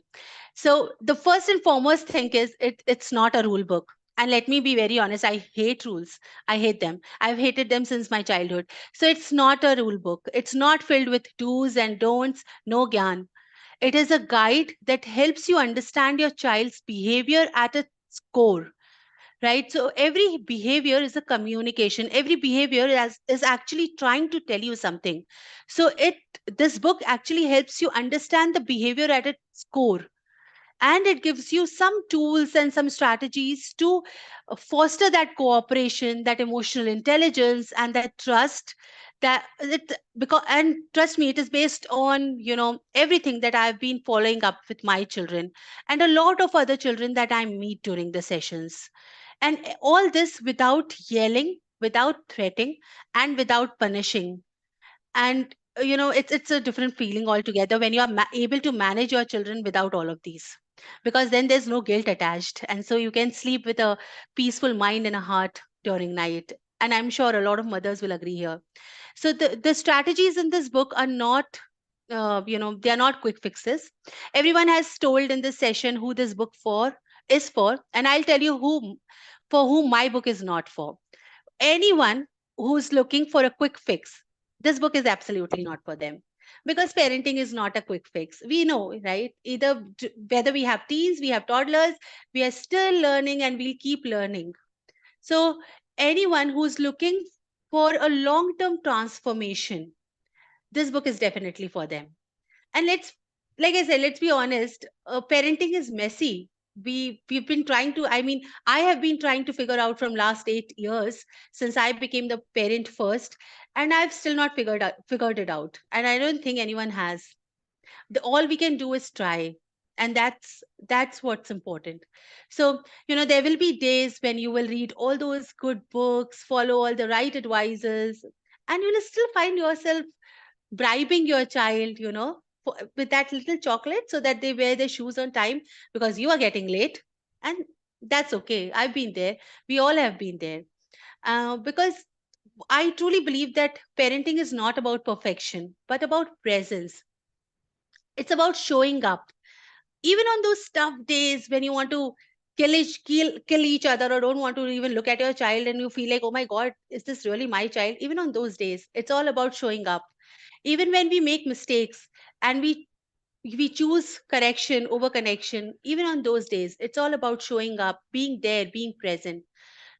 So the first and foremost thing is it's not a rule book. And let me be very honest, I hate rules. I hate them. I've hated them since my childhood. So it's not a rule book. It's not filled with do's and don'ts, no gyan. It is a guide that helps you understand your child's behavior at its core, right? So every behavior is a communication. Every behavior is actually trying to tell you something. So this book actually helps you understand the behavior at its core, and it gives you some tools and some strategies to foster that cooperation, that emotional intelligence, and that trust. That it because and trust me, it is based on everything that I've been following up with my children and a lot of other children that I meet during the sessions. And all this without yelling, without threatening, and without punishing. And it's a different feeling altogether when you are able to manage your children without all of these, because then there's no guilt attached, and so you can sleep with a peaceful mind and a heart during night. And I'm sure a lot of mothers will agree here. So the strategies in this book are not they are not quick fixes. Everyone has told in this session who this book for is for, and I'll tell you whom my book is not for. Anyone who's looking for a quick fix, this book is absolutely not for them, because parenting is not a quick fix. We know, right? Whether we have teens, we have toddlers, we are still learning and we'll keep learning. So anyone who's looking for a long term transformation, this book is definitely for them. And like I said, let's be honest, parenting is messy. We've been trying to, I mean, I have been trying to figure out from last 8 years since I became the parent first, and I've still not figured it out, and I don't think anyone has. All we can do is try, and that's what's important. So there will be days when you will read all those good books, follow all the right advices, and you will still find yourself bribing your child, with that little chocolate so that they wear their shoes on time because you are getting late. And that's okay. I've been there. We all have been there. Because I truly believe that parenting is not about perfection, but about presence. It's about showing up. Even on those tough days when you want to kill each other, or don't want to even look at your child, and you feel like, oh my God, is this really my child? Even on those days, it's all about showing up. Even when we make mistakes and we choose correction over connection, even on those days, it's all about showing up, being there, being present.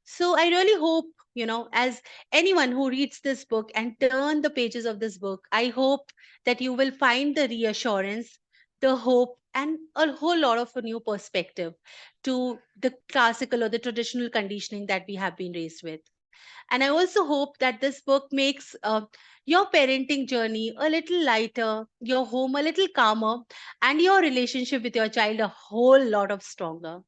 So I really hope, as anyone who reads this book and turn the pages of this book, I hope that you will find the reassurance, the hope, and a whole lot of a new perspective to the classical or the traditional conditioning that we have been raised with. And I also hope that this book makes your parenting journey a little lighter, your home a little calmer, and your relationship with your child a whole lot of stronger.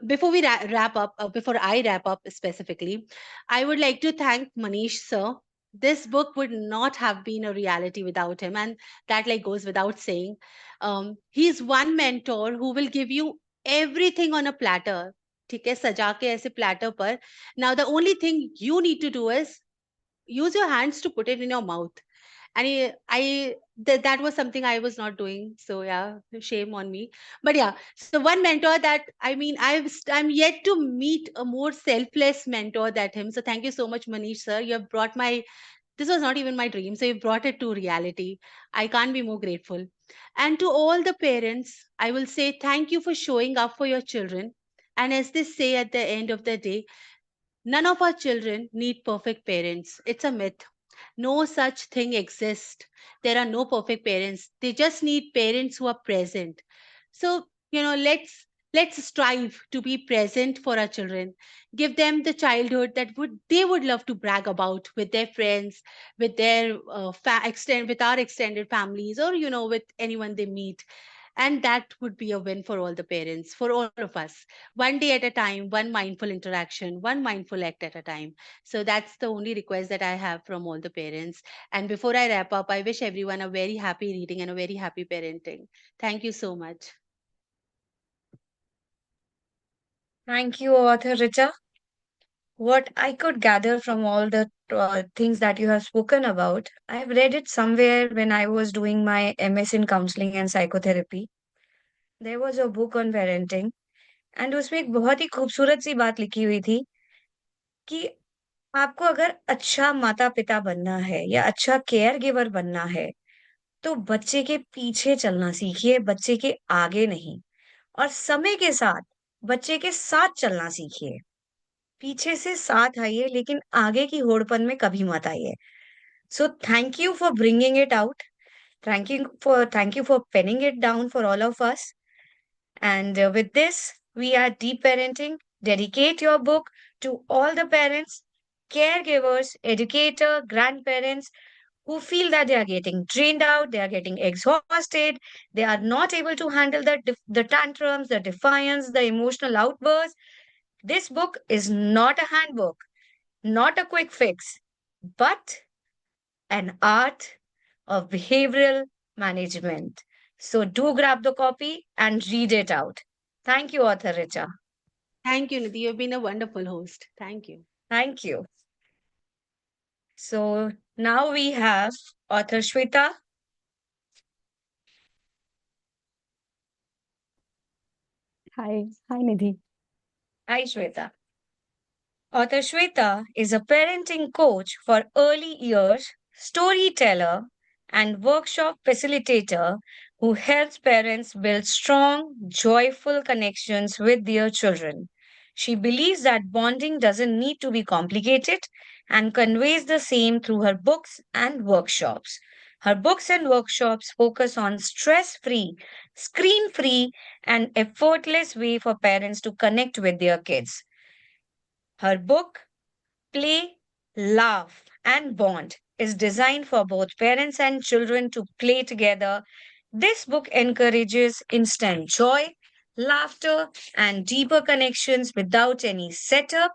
Before we wrap up, before I wrap up specifically, I would like to thank Manish sir. This book would not have been a reality without him, and that like goes without saying. He's one mentor who will give you everything on a platter. ठीक है, सजा के ऐसे platter पर. Now the only thing you need to do is use your hands to put it in your mouth. And that was something I was not doing. So yeah, shame on me. But yeah, so one mentor that I'm yet to meet a more selfless mentor than him. So thank you so much, Manish sir. You have brought my this was not even my dream. So you brought it to reality. I can't be more grateful. And to all the parents, I will say thank you for showing up for your children. And as they say at the end of the day, none of our children need perfect parents. It's a myth. No such thing exists. There are no perfect parents. They just need parents who are present. So, let's strive to be present for our children. Give them the childhood that would they would love to brag about with their friends, with their with our extended families, or with anyone they meet. And that would be a win for all the parents, for all of us. One day at a time, one mindful interaction, one mindful act at a time. So that's the only request that I have from all the parents. And before I wrap up, I wish everyone a very happy reading and a very happy parenting. Thank you so much. Thank you, author Richa. What I could gather from all the things that you have spoken about, I've read it somewhere when I was doing my MS in counseling and psychotherapy. There was a book on parenting, and उसमें एक बहुत ही खूबसूरत सी बात लिखी हुई थी कि आपको अगर अच्छा माता-पिता बनना है या अच्छा केयर गिवर बनना है, तो बच्चे के पीछे चलना सीखिए, बच्चे के आगे नहीं। और समय के साथ बच्चे के साथ चलना सीखिए। पीछे से साथ आइए, लेकिन आगे की होड़पन में कभी मत आइए। So thank you for bringing it out. Thank you for penning it down for all of us. And with this, we are deep parenting. Dedicate your book to all the parents, caregivers, educator, grandparents who feel that they are getting drained out, they are getting exhausted, they are not able to handle the tantrums, the defiance, the emotional outbursts. This book is not a handbook, not a quick fix, but an art of behavioral management. So do grab the copy and read it out. Thank you, author Richa. Thank you, Nidhi. You've been a wonderful host. Thank you. Thank you. So now we have author Shweta. Hi, Nidhi. Hi, Shweta. Author Shweta is a parenting coach for early years, storyteller, and workshop facilitator who helps parents build strong, joyful connections with their children. She believes that bonding doesn't need to be complicated and conveys the same through her books and workshops. Her books and workshops focus on stress free, screen free, and effortless way for parents to connect with their kids. Her book, Play, Laugh, and Bond, is designed for both parents and children to play together. This book encourages instant joy, laughter, and deeper connections without any setup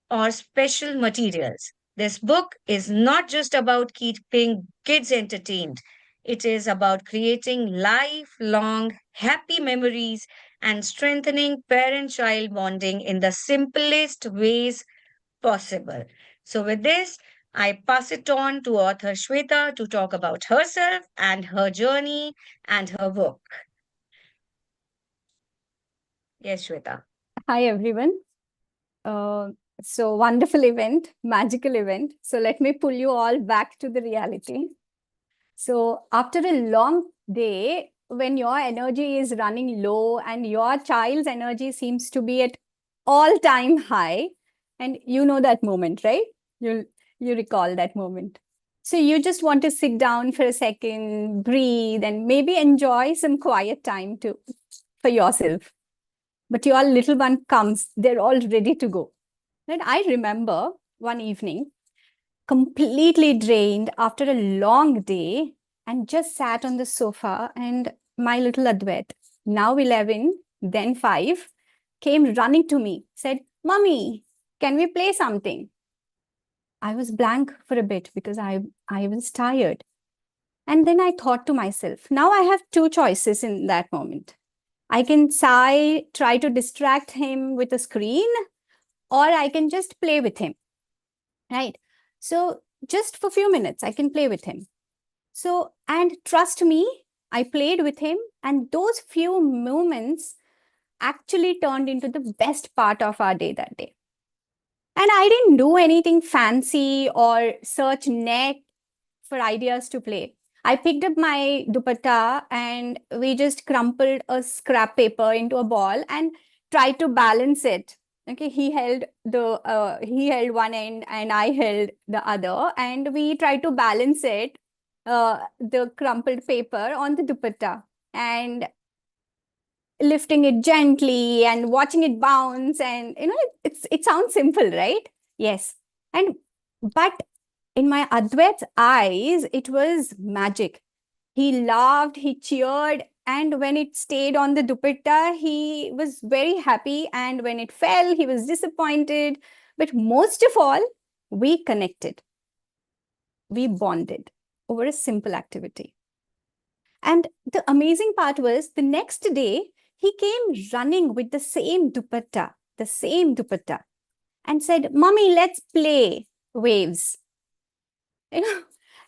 or special materials. This book is not just about keeping kids entertained, it is about creating lifelong happy memories and strengthening parent child bonding in the simplest ways possible. So, with this, I pass it on to author Shweta to talk about herself and her journey and her book. Yes, Shweta. Hi, everyone. So wonderful event, magical event. So let me pull you all back to the reality. So after a long day, when your energy is running low and your child's energy seems to be at all-time high, and you know that moment, right? You recall that moment. So you just want to sit down for a second, breathe, and maybe enjoy some quiet time for yourself. But your little one comes, they're all ready to go. Right? I remember one evening, completely drained after a long day, and just sat on the sofa, and my little Advait, now 11, then 5, came running to me, said, "Mommy, can we play something?" I was blank for a bit because I was tired. And then I thought to myself, now I have two choices in that moment. I can try to distract him with a screen, or I can just play with him, right? So just for a few minutes, I can play with him. So, and trust me, I played with him, and those few moments actually turned into the best part of our day that day. And I didn't do anything fancy or search net for ideas to play. I picked up my dupatta and we just crumpled a scrap paper into a ball and tried to balance it. Okay, he held one end and I held the other, and we tried to balance it, the crumpled paper on the dupatta, and lifting it gently and watching it bounce. And it sounds simple, right? Yes. And but in my Advait's eyes, it was magic. He laughed, he cheered, and when it stayed on the dupatta, he was very happy. And when it fell, he was disappointed. But most of all, we connected. We bonded over a simple activity. And the amazing part was the next day, he came running with the same dupatta, and said, "Mommy, let's play waves." You know,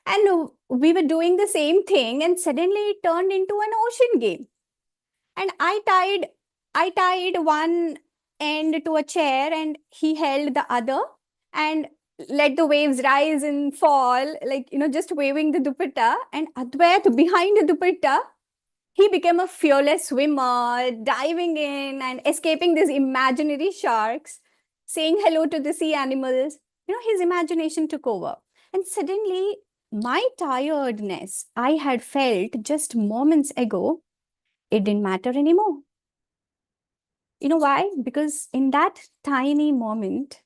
and we were doing the same thing, and suddenly it turned into an ocean game. And I tied one end to a chair, and he held the other, and let the waves rise and fall, like, just waving the dupatta. And Advait, behind the dupatta, he became a fearless swimmer, diving in and escaping these imaginary sharks, saying hello to the sea animals. His imagination took over. And suddenly, my tiredness I had felt just moments ago, it didn't matter anymore. You know why? Because in that tiny moment,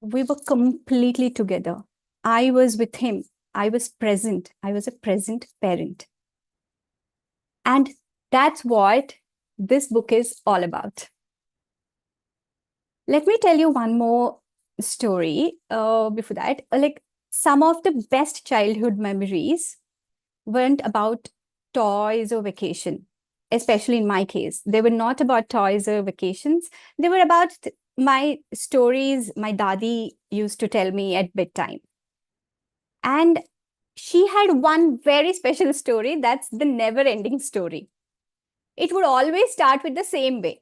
we were completely together. I was with him. I was present. I was a present parent. And that's what this book is all about. Let me tell you one more story before that. Like, some of the best childhood memories weren't about toys or vacation, especially in my case. They were not about toys or vacations. They were about my stories my dadi used to tell me at bedtime. And she had one very special story. That's the never-ending story. It would always start with the same way.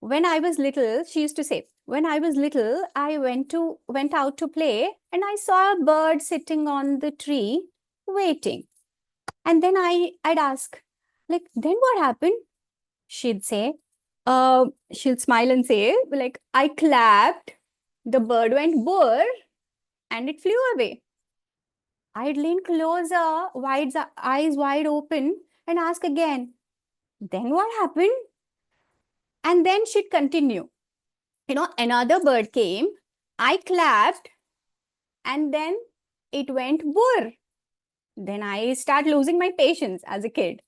When I was little, she used to say, when I was little, I went out to play, and I saw a bird sitting on the tree waiting. And then I'd ask, like, then what happened? She'd say, she'll smile and say, like, I clapped, the bird went burr, and it flew away. I'd lean closer, eyes wide open, and ask again, then what happened? And then she'd continue. Another bird came, I clapped, and then it went burr. Then I start losing my patience as a kid.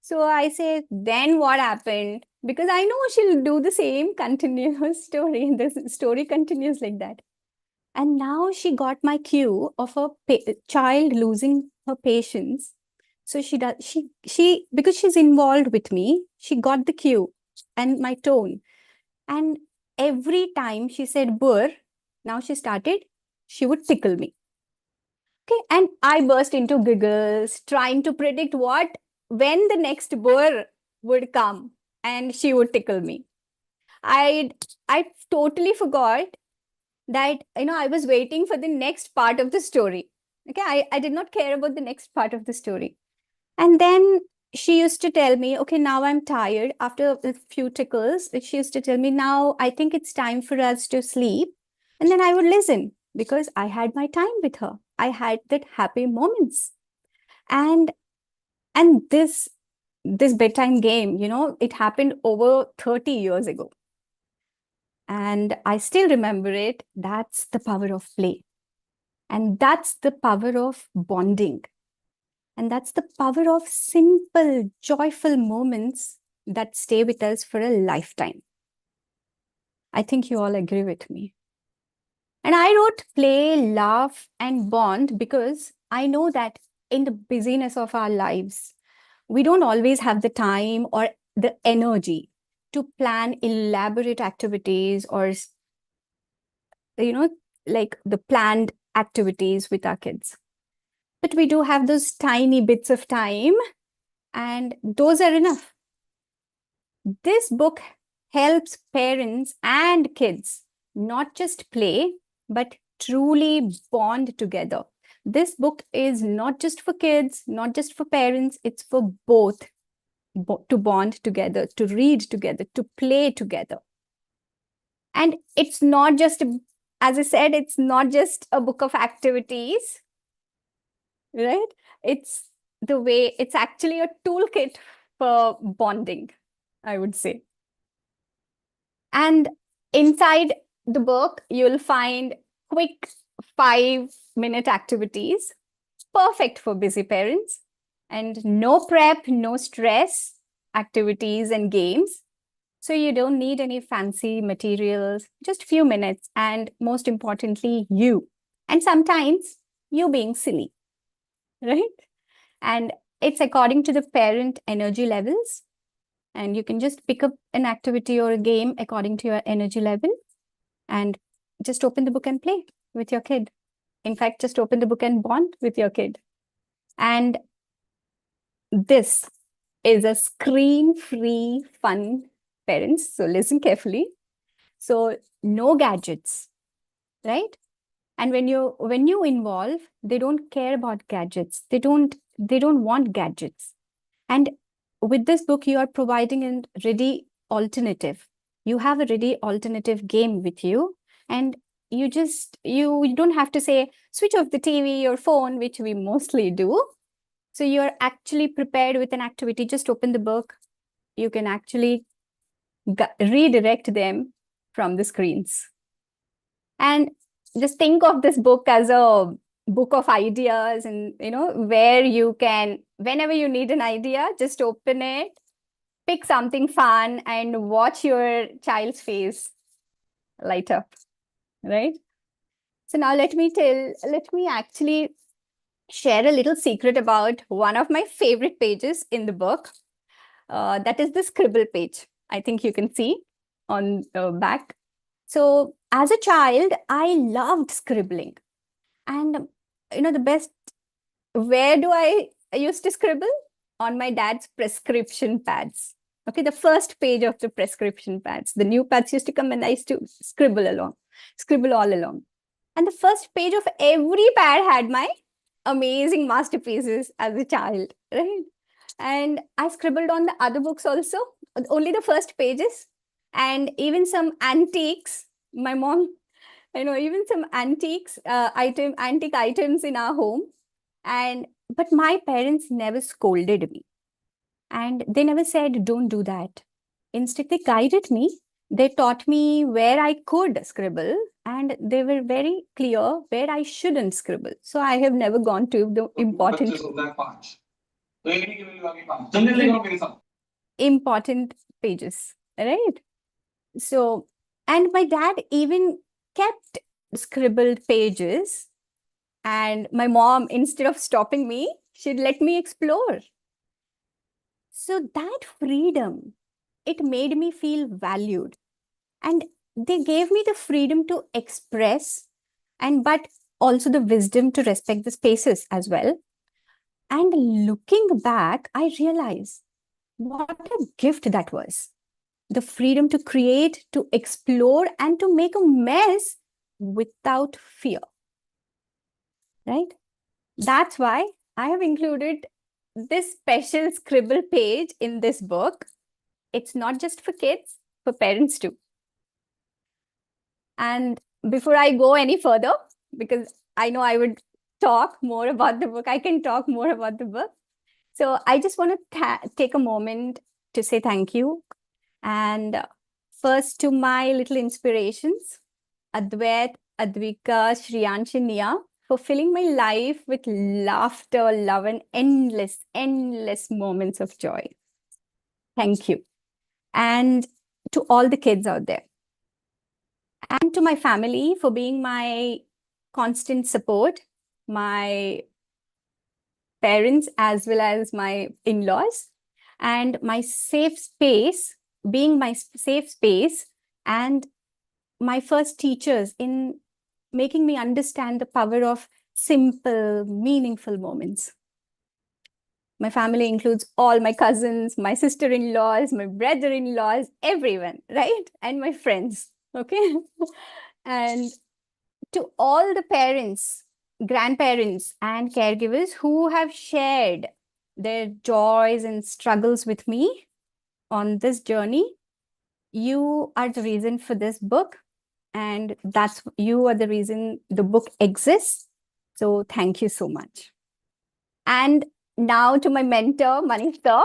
So I say, then what happened? Because I know she'll do the same continuous story. The story continues like that. And now she got my cue of a child losing her patience. So she because she's involved with me, she got the cue and my tone. And every time she said burr, now she would tickle me. Okay, and I burst into giggles, trying to predict when the next burr would come, and she would tickle me. I totally forgot that I was waiting for the next part of the story. Okay, I did not care about the next part of the story. And then she used to tell me, okay, now I'm tired. After a few tickles, she used to tell me, now I think it's time for us to sleep. And then I would listen because I had my time with her. I had that happy moments. And this bedtime game, it happened over 30 years ago. And I still remember it. That's the power of play. And that's the power of bonding. And that's the power of simple, joyful moments that stay with us for a lifetime. I think you all agree with me. And I wrote play, laugh, and bond because I know that in the busyness of our lives, we don't always have the time or the energy to plan elaborate activities or, like the planned activities with our kids. But we do have those tiny bits of time, and those are enough. This book helps parents and kids not just play, but truly bond together. This book is not just for kids, not just for parents, it's for both to bond together, to read together, to play together. And it's not just, as I said, it's not just a book of activities, right? It's it's actually a toolkit for bonding, I would say. And inside the book, you'll find quick 5-minute activities, perfect for busy parents, and no prep, no stress activities and games. So you don't need any fancy materials, just few minutes, and most importantly, you. And sometimes you being silly, right? And it's according to the parent energy levels. And you can just pick up an activity or a game according to your energy level and just open the book and play with your kid. In fact, just open the book and bond with your kid. And this is a screen-free fun, parents. So listen carefully. So no gadgets, right? And when you involve, they don't care about gadgets. They don't want gadgets. And with this book, you are providing a ready alternative. You have a ready alternative game with you, and you don't have to say switch off the TV or phone, which we mostly do. So you're actually prepared with an activity. Just open the book. You can actually redirect them from the screens. And just think of this book as a book of ideas, and where you can, whenever you need an idea, just open it, pick something fun, and watch your child's face light up, right? So now let me actually share a little secret about one of my favorite pages in the book. That is the scribble page. I think you can see on the back. So as a child, I loved scribbling. And the best, where do I used to scribble? On my dad's prescription pads. Okay, the first page of the prescription pads. The new pads used to come and I used to scribble all along. And the first page of every pad had my amazing masterpieces as a child, right? And I scribbled on the other books also, only the first pages, and even some antiques. My mom, even some antique items in our home. But my parents never scolded me. And they never said, don't do that. Instead, they guided me. They taught me where I could scribble, and they were very clear where I shouldn't scribble. So I have never gone to the important pages, right? So, and my dad even kept scribbled pages, and my mom, instead of stopping me, she'd let me explore. So that freedom, it made me feel valued. And they gave me the freedom to express, but also the wisdom to respect the spaces as well. And looking back, I realized what a gift that was. The freedom to create, to explore, and to make a mess without fear. Right? That's why I have included this special scribble page in this book. It's not just for kids, for parents too. And before I go any further, because I know I would talk more about the book, I can talk more about the book. So I just want to take a moment to say thank you. And first to my little inspirations, Advait, Advika, Shriyansh, and Nia, for filling my life with laughter, love, and endless moments of joy. Thank you. And to all the kids out there. And to my family for being my constant support, my parents as well as my in-laws, and my safe space, being my safe space, and my first teachers in making me understand the power of simple, meaningful moments. My family includes all my cousins, my sister-in-laws, my brother-in-laws, everyone, right? And my friends, okay? And to all the parents, grandparents, and caregivers who have shared their joys and struggles with me on this journey, you are the reason for this book, and you are the reason the book exists. So thank you so much. And now to my mentor, Manish sir.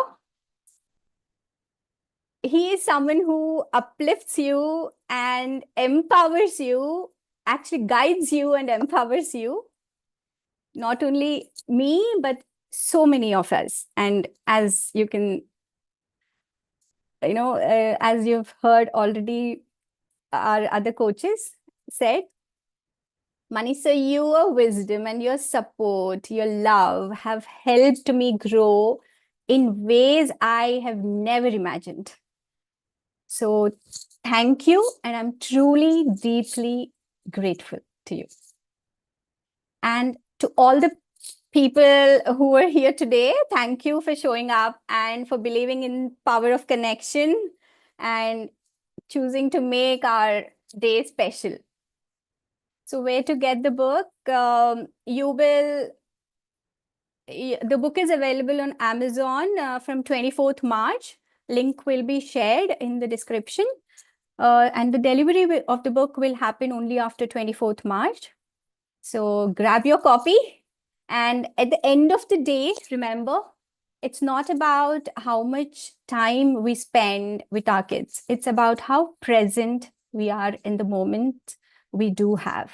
He is someone who uplifts you and empowers you, actually guides you and empowers you. Not only me, but so many of us. And as you can, as you've heard already, our other coaches said, Manish sir, your wisdom and your support, your love have helped me grow in ways I have never imagined. So thank you, and I'm truly, deeply grateful to you. And to all the people who are here today, thank you for showing up and for believing in power of connection and choosing to make our day special. So where to get the book? The book is available on Amazon from 24th March. Link will be shared in the description. And the delivery of the book will happen only after 24th March. So grab your copy. And at the end of the day, remember, it's not about how much time we spend with our kids. It's about how present we are in the moment we do have.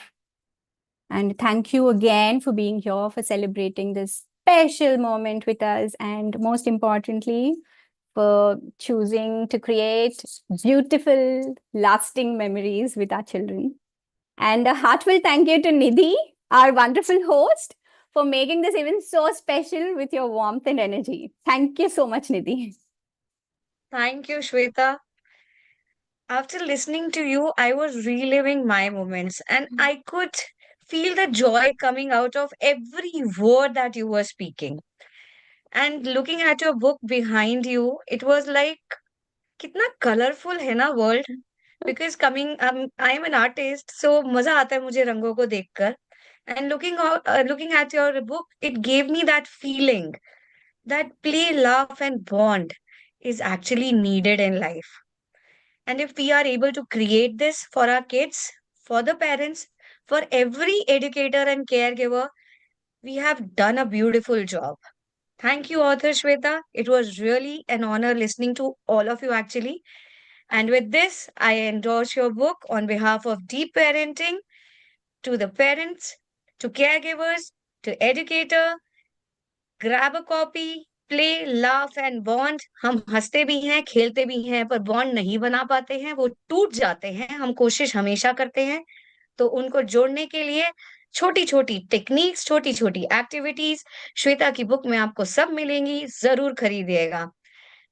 And thank you again for being here, for celebrating this special moment with us. And most importantly, for choosing to create beautiful, lasting memories with our children. And a heartfelt thank you to Nidhi, our wonderful host, for making this event so special with your warmth and energy. Thank you so much, Nidhi. Thank you, Shweta. After listening to you, I was reliving my moments and I could feel the joy coming out of every word that you were speaking. And looking at your book behind you, it was like, कितना colorful है ना world? Because I am an artist, so मजा आता है मुझे रंगों को देखकर. And looking at your book, it gave me that feeling that play, laugh, and bond is actually needed in life. And if we are able to create this for our kids, for the parents, for every educator and caregiver, we have done a beautiful job. Thank you, author Shweta. It was really an honor listening to all of you, actually. And with this, I endorse your book on behalf of Deep Parenting to the parents, to caregivers, to educator. Grab a copy, play, laugh and bond. हम हंसते भी हैं, खेलते भी हैं, पर bond नहीं बना पाते हैं, वो टूट जाते हैं. हम कोशिश हमेशा करते हैं. तो उनको जोड़ने के लिए छोटी छोटी टेक्निक्स, छोटी छोटी एक्टिविटीज श्वेता की बुक में आपको सब मिलेंगी. जरूर खरीदिएगा.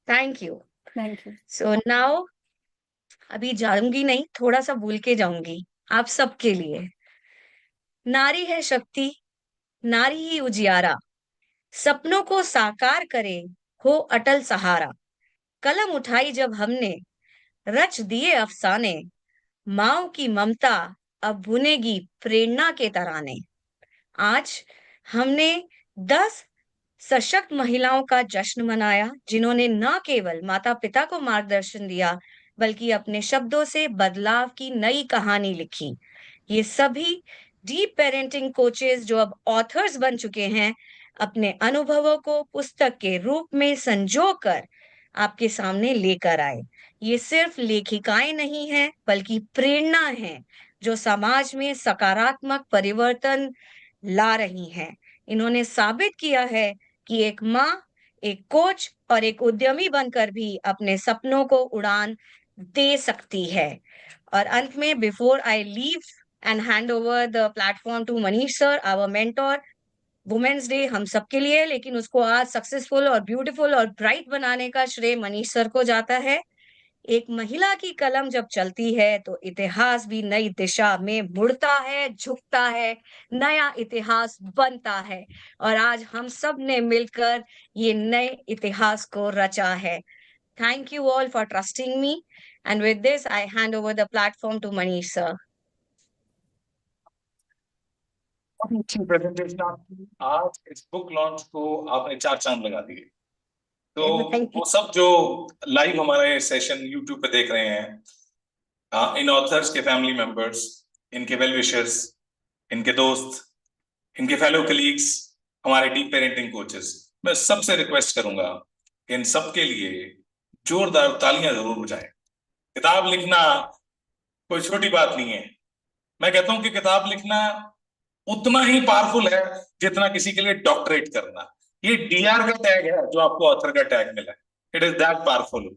Thank you. Thank you. So now अभी जाऊंगी नहीं, थोड़ा सा भूल के जाऊंगी आप सबके लिए. नारी है शक्ति, नारी ही उजियारा, सपनों को साकार करे, हो अटल सहारा. कलम उठाई जब हमने, रच दिए अफसाने, माओ की ममता अब बुनेगी प्रेरणा के तराने. आज हमने 10 सशक्त महिलाओं का जश्न मनाया, जिन्होंने न केवल माता पिता को मार्गदर्शन दिया, बल्कि अपने शब्दों से बदलाव की नई कहानी लिखी. ये सभी डीप पेरेंटिंग कोचेस जो अब ऑथर्स बन चुके हैं, अपने अनुभवों को पुस्तक के रूप में संजोकर आपके सामने लेकर आए. ये सिर्फ लेखिकाएं नहीं हैं, बल्कि प्रेरणा हैं, जो समाज में सकारात्मक परिवर्तन ला रही हैं. इन्होंने साबित किया है कि एक माँ, एक कोच और एक उद्यमी बनकर भी अपने सपनों को उड़ान दे सकती है. और अंत में, before I leave and hand over the platform to Manish sir, our mentor, women's day हम सबके लिए, लेकिन उसको आज सक्सेसफुल और ब्यूटीफुल और ब्राइट बनाने का श्रेय मनीष सर को जाता है. एक महिला की कलम जब चलती है तो इतिहास भी नई दिशा में मुड़ता है, झुकता है, नया इतिहास बनता है। और आज हम सब ने मिलकर ये नए इतिहास को रचा है। Thank you all for trusting me. And with this, I hand over the platform to Manish sir. Presentation आपकी। आज इस बुक लॉन्च को आपने 4 चांद लगा दिए। तो वो सब जो लाइव हमारा ये सेशन यूट्यूब पे देख रहे हैं, इन ऑथर्स के फैमिली मेंबर्स, इनके वेल विशर्स, इनके दोस्त, इनके फेलो कलीग्स, हमारे डीप पेरेंटिंग कोचेस, मैं सबसे रिक्वेस्ट करूंगा कि इन सबके लिए जोरदार तालियां जरूर बजाएं। किताब लिखना कोई छोटी बात नहीं है। मैं कहता हूं कि किताब लिखना उतना ही पावरफुल है जितना किसी के लिए डॉक्टरेट करना। ये डीआर का टैग है जो आपको ऑथर का टैग मिला है। It is that powerful.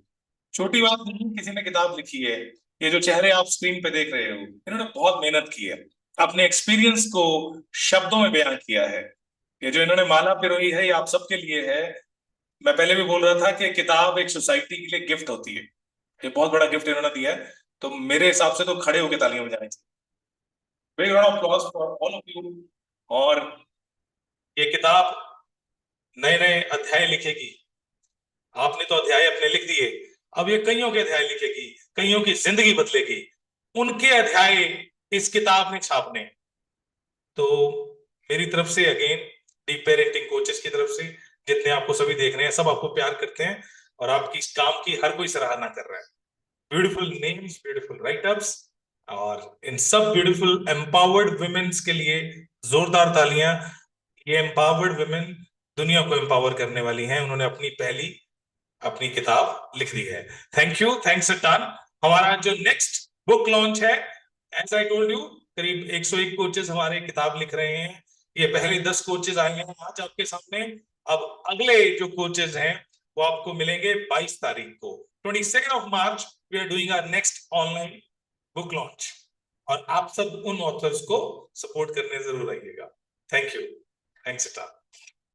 छोटी बात नहीं, किसी ने किताब लिखी है। ये जो चेहरे आप स्क्रीन पे देख रहे हो, इन्होंने बहुत मेहनत की है, अपने एक्सपीरियंस को शब्दों में बयान किया है। ये जो इन्होंने माला पिरोई है, ये आप सबके लिए है। मैं पहले भी बोल रहा था कि किताब एक सोसाइटी के लिए गिफ्ट होती है। ये बहुत बड़ा गिफ्ट इन्होंने दिया है, तो मेरे हिसाब से तो खड़े होकर तालियां बजानी चाहिए। Big round of applause for all of you। और ये किताब नए नए अध्याय लिखेगी। आपने तो अध्याय अपने लिख दिए, अब ये कईयों के अध्याय लिखेगी, कईयों की जिंदगी बदलेगी। उनके अध्याय इस किताब में छापने। तो मेरी तरफ से अगेन, डीप पेरेंटिंग कोचेस की तरफ से, जितने आपको सभी देख रहे हैं, सब आपको प्यार करते हैं और आपकी इस काम की हर कोई सराहना कर रहा है। ब्यूटीफुल नेम्स, ब्यूटीफुल राइटअप्स, और इन सब ब्यूटीफुल एम्पावर्ड वुमेन्स के लिए जोरदार तालियां। ये एम्पावर्ड वुमेन दुनिया को एम्पावर करने वाली हैं। उन्होंने अपनी किताब लिख दी है। Thank you, thanks a ton. हमारा जो नेक्स्ट बुक लॉन्च है, एज आई टोल्ड यू, करीब 101 कोचेस हमारे किताब लिख रहे हैं। ये पहले 10 कोचेस आए हैं आज आपके सामने। अब अगले जो कोचेस हैं वो आपको मिलेंगे 22 तारीख को। 22 of March we are doing our next online book launch, और आप सब उन ऑथर्स को सपोर्ट करने जरूर आइएगा। Thank you, thanks a ton.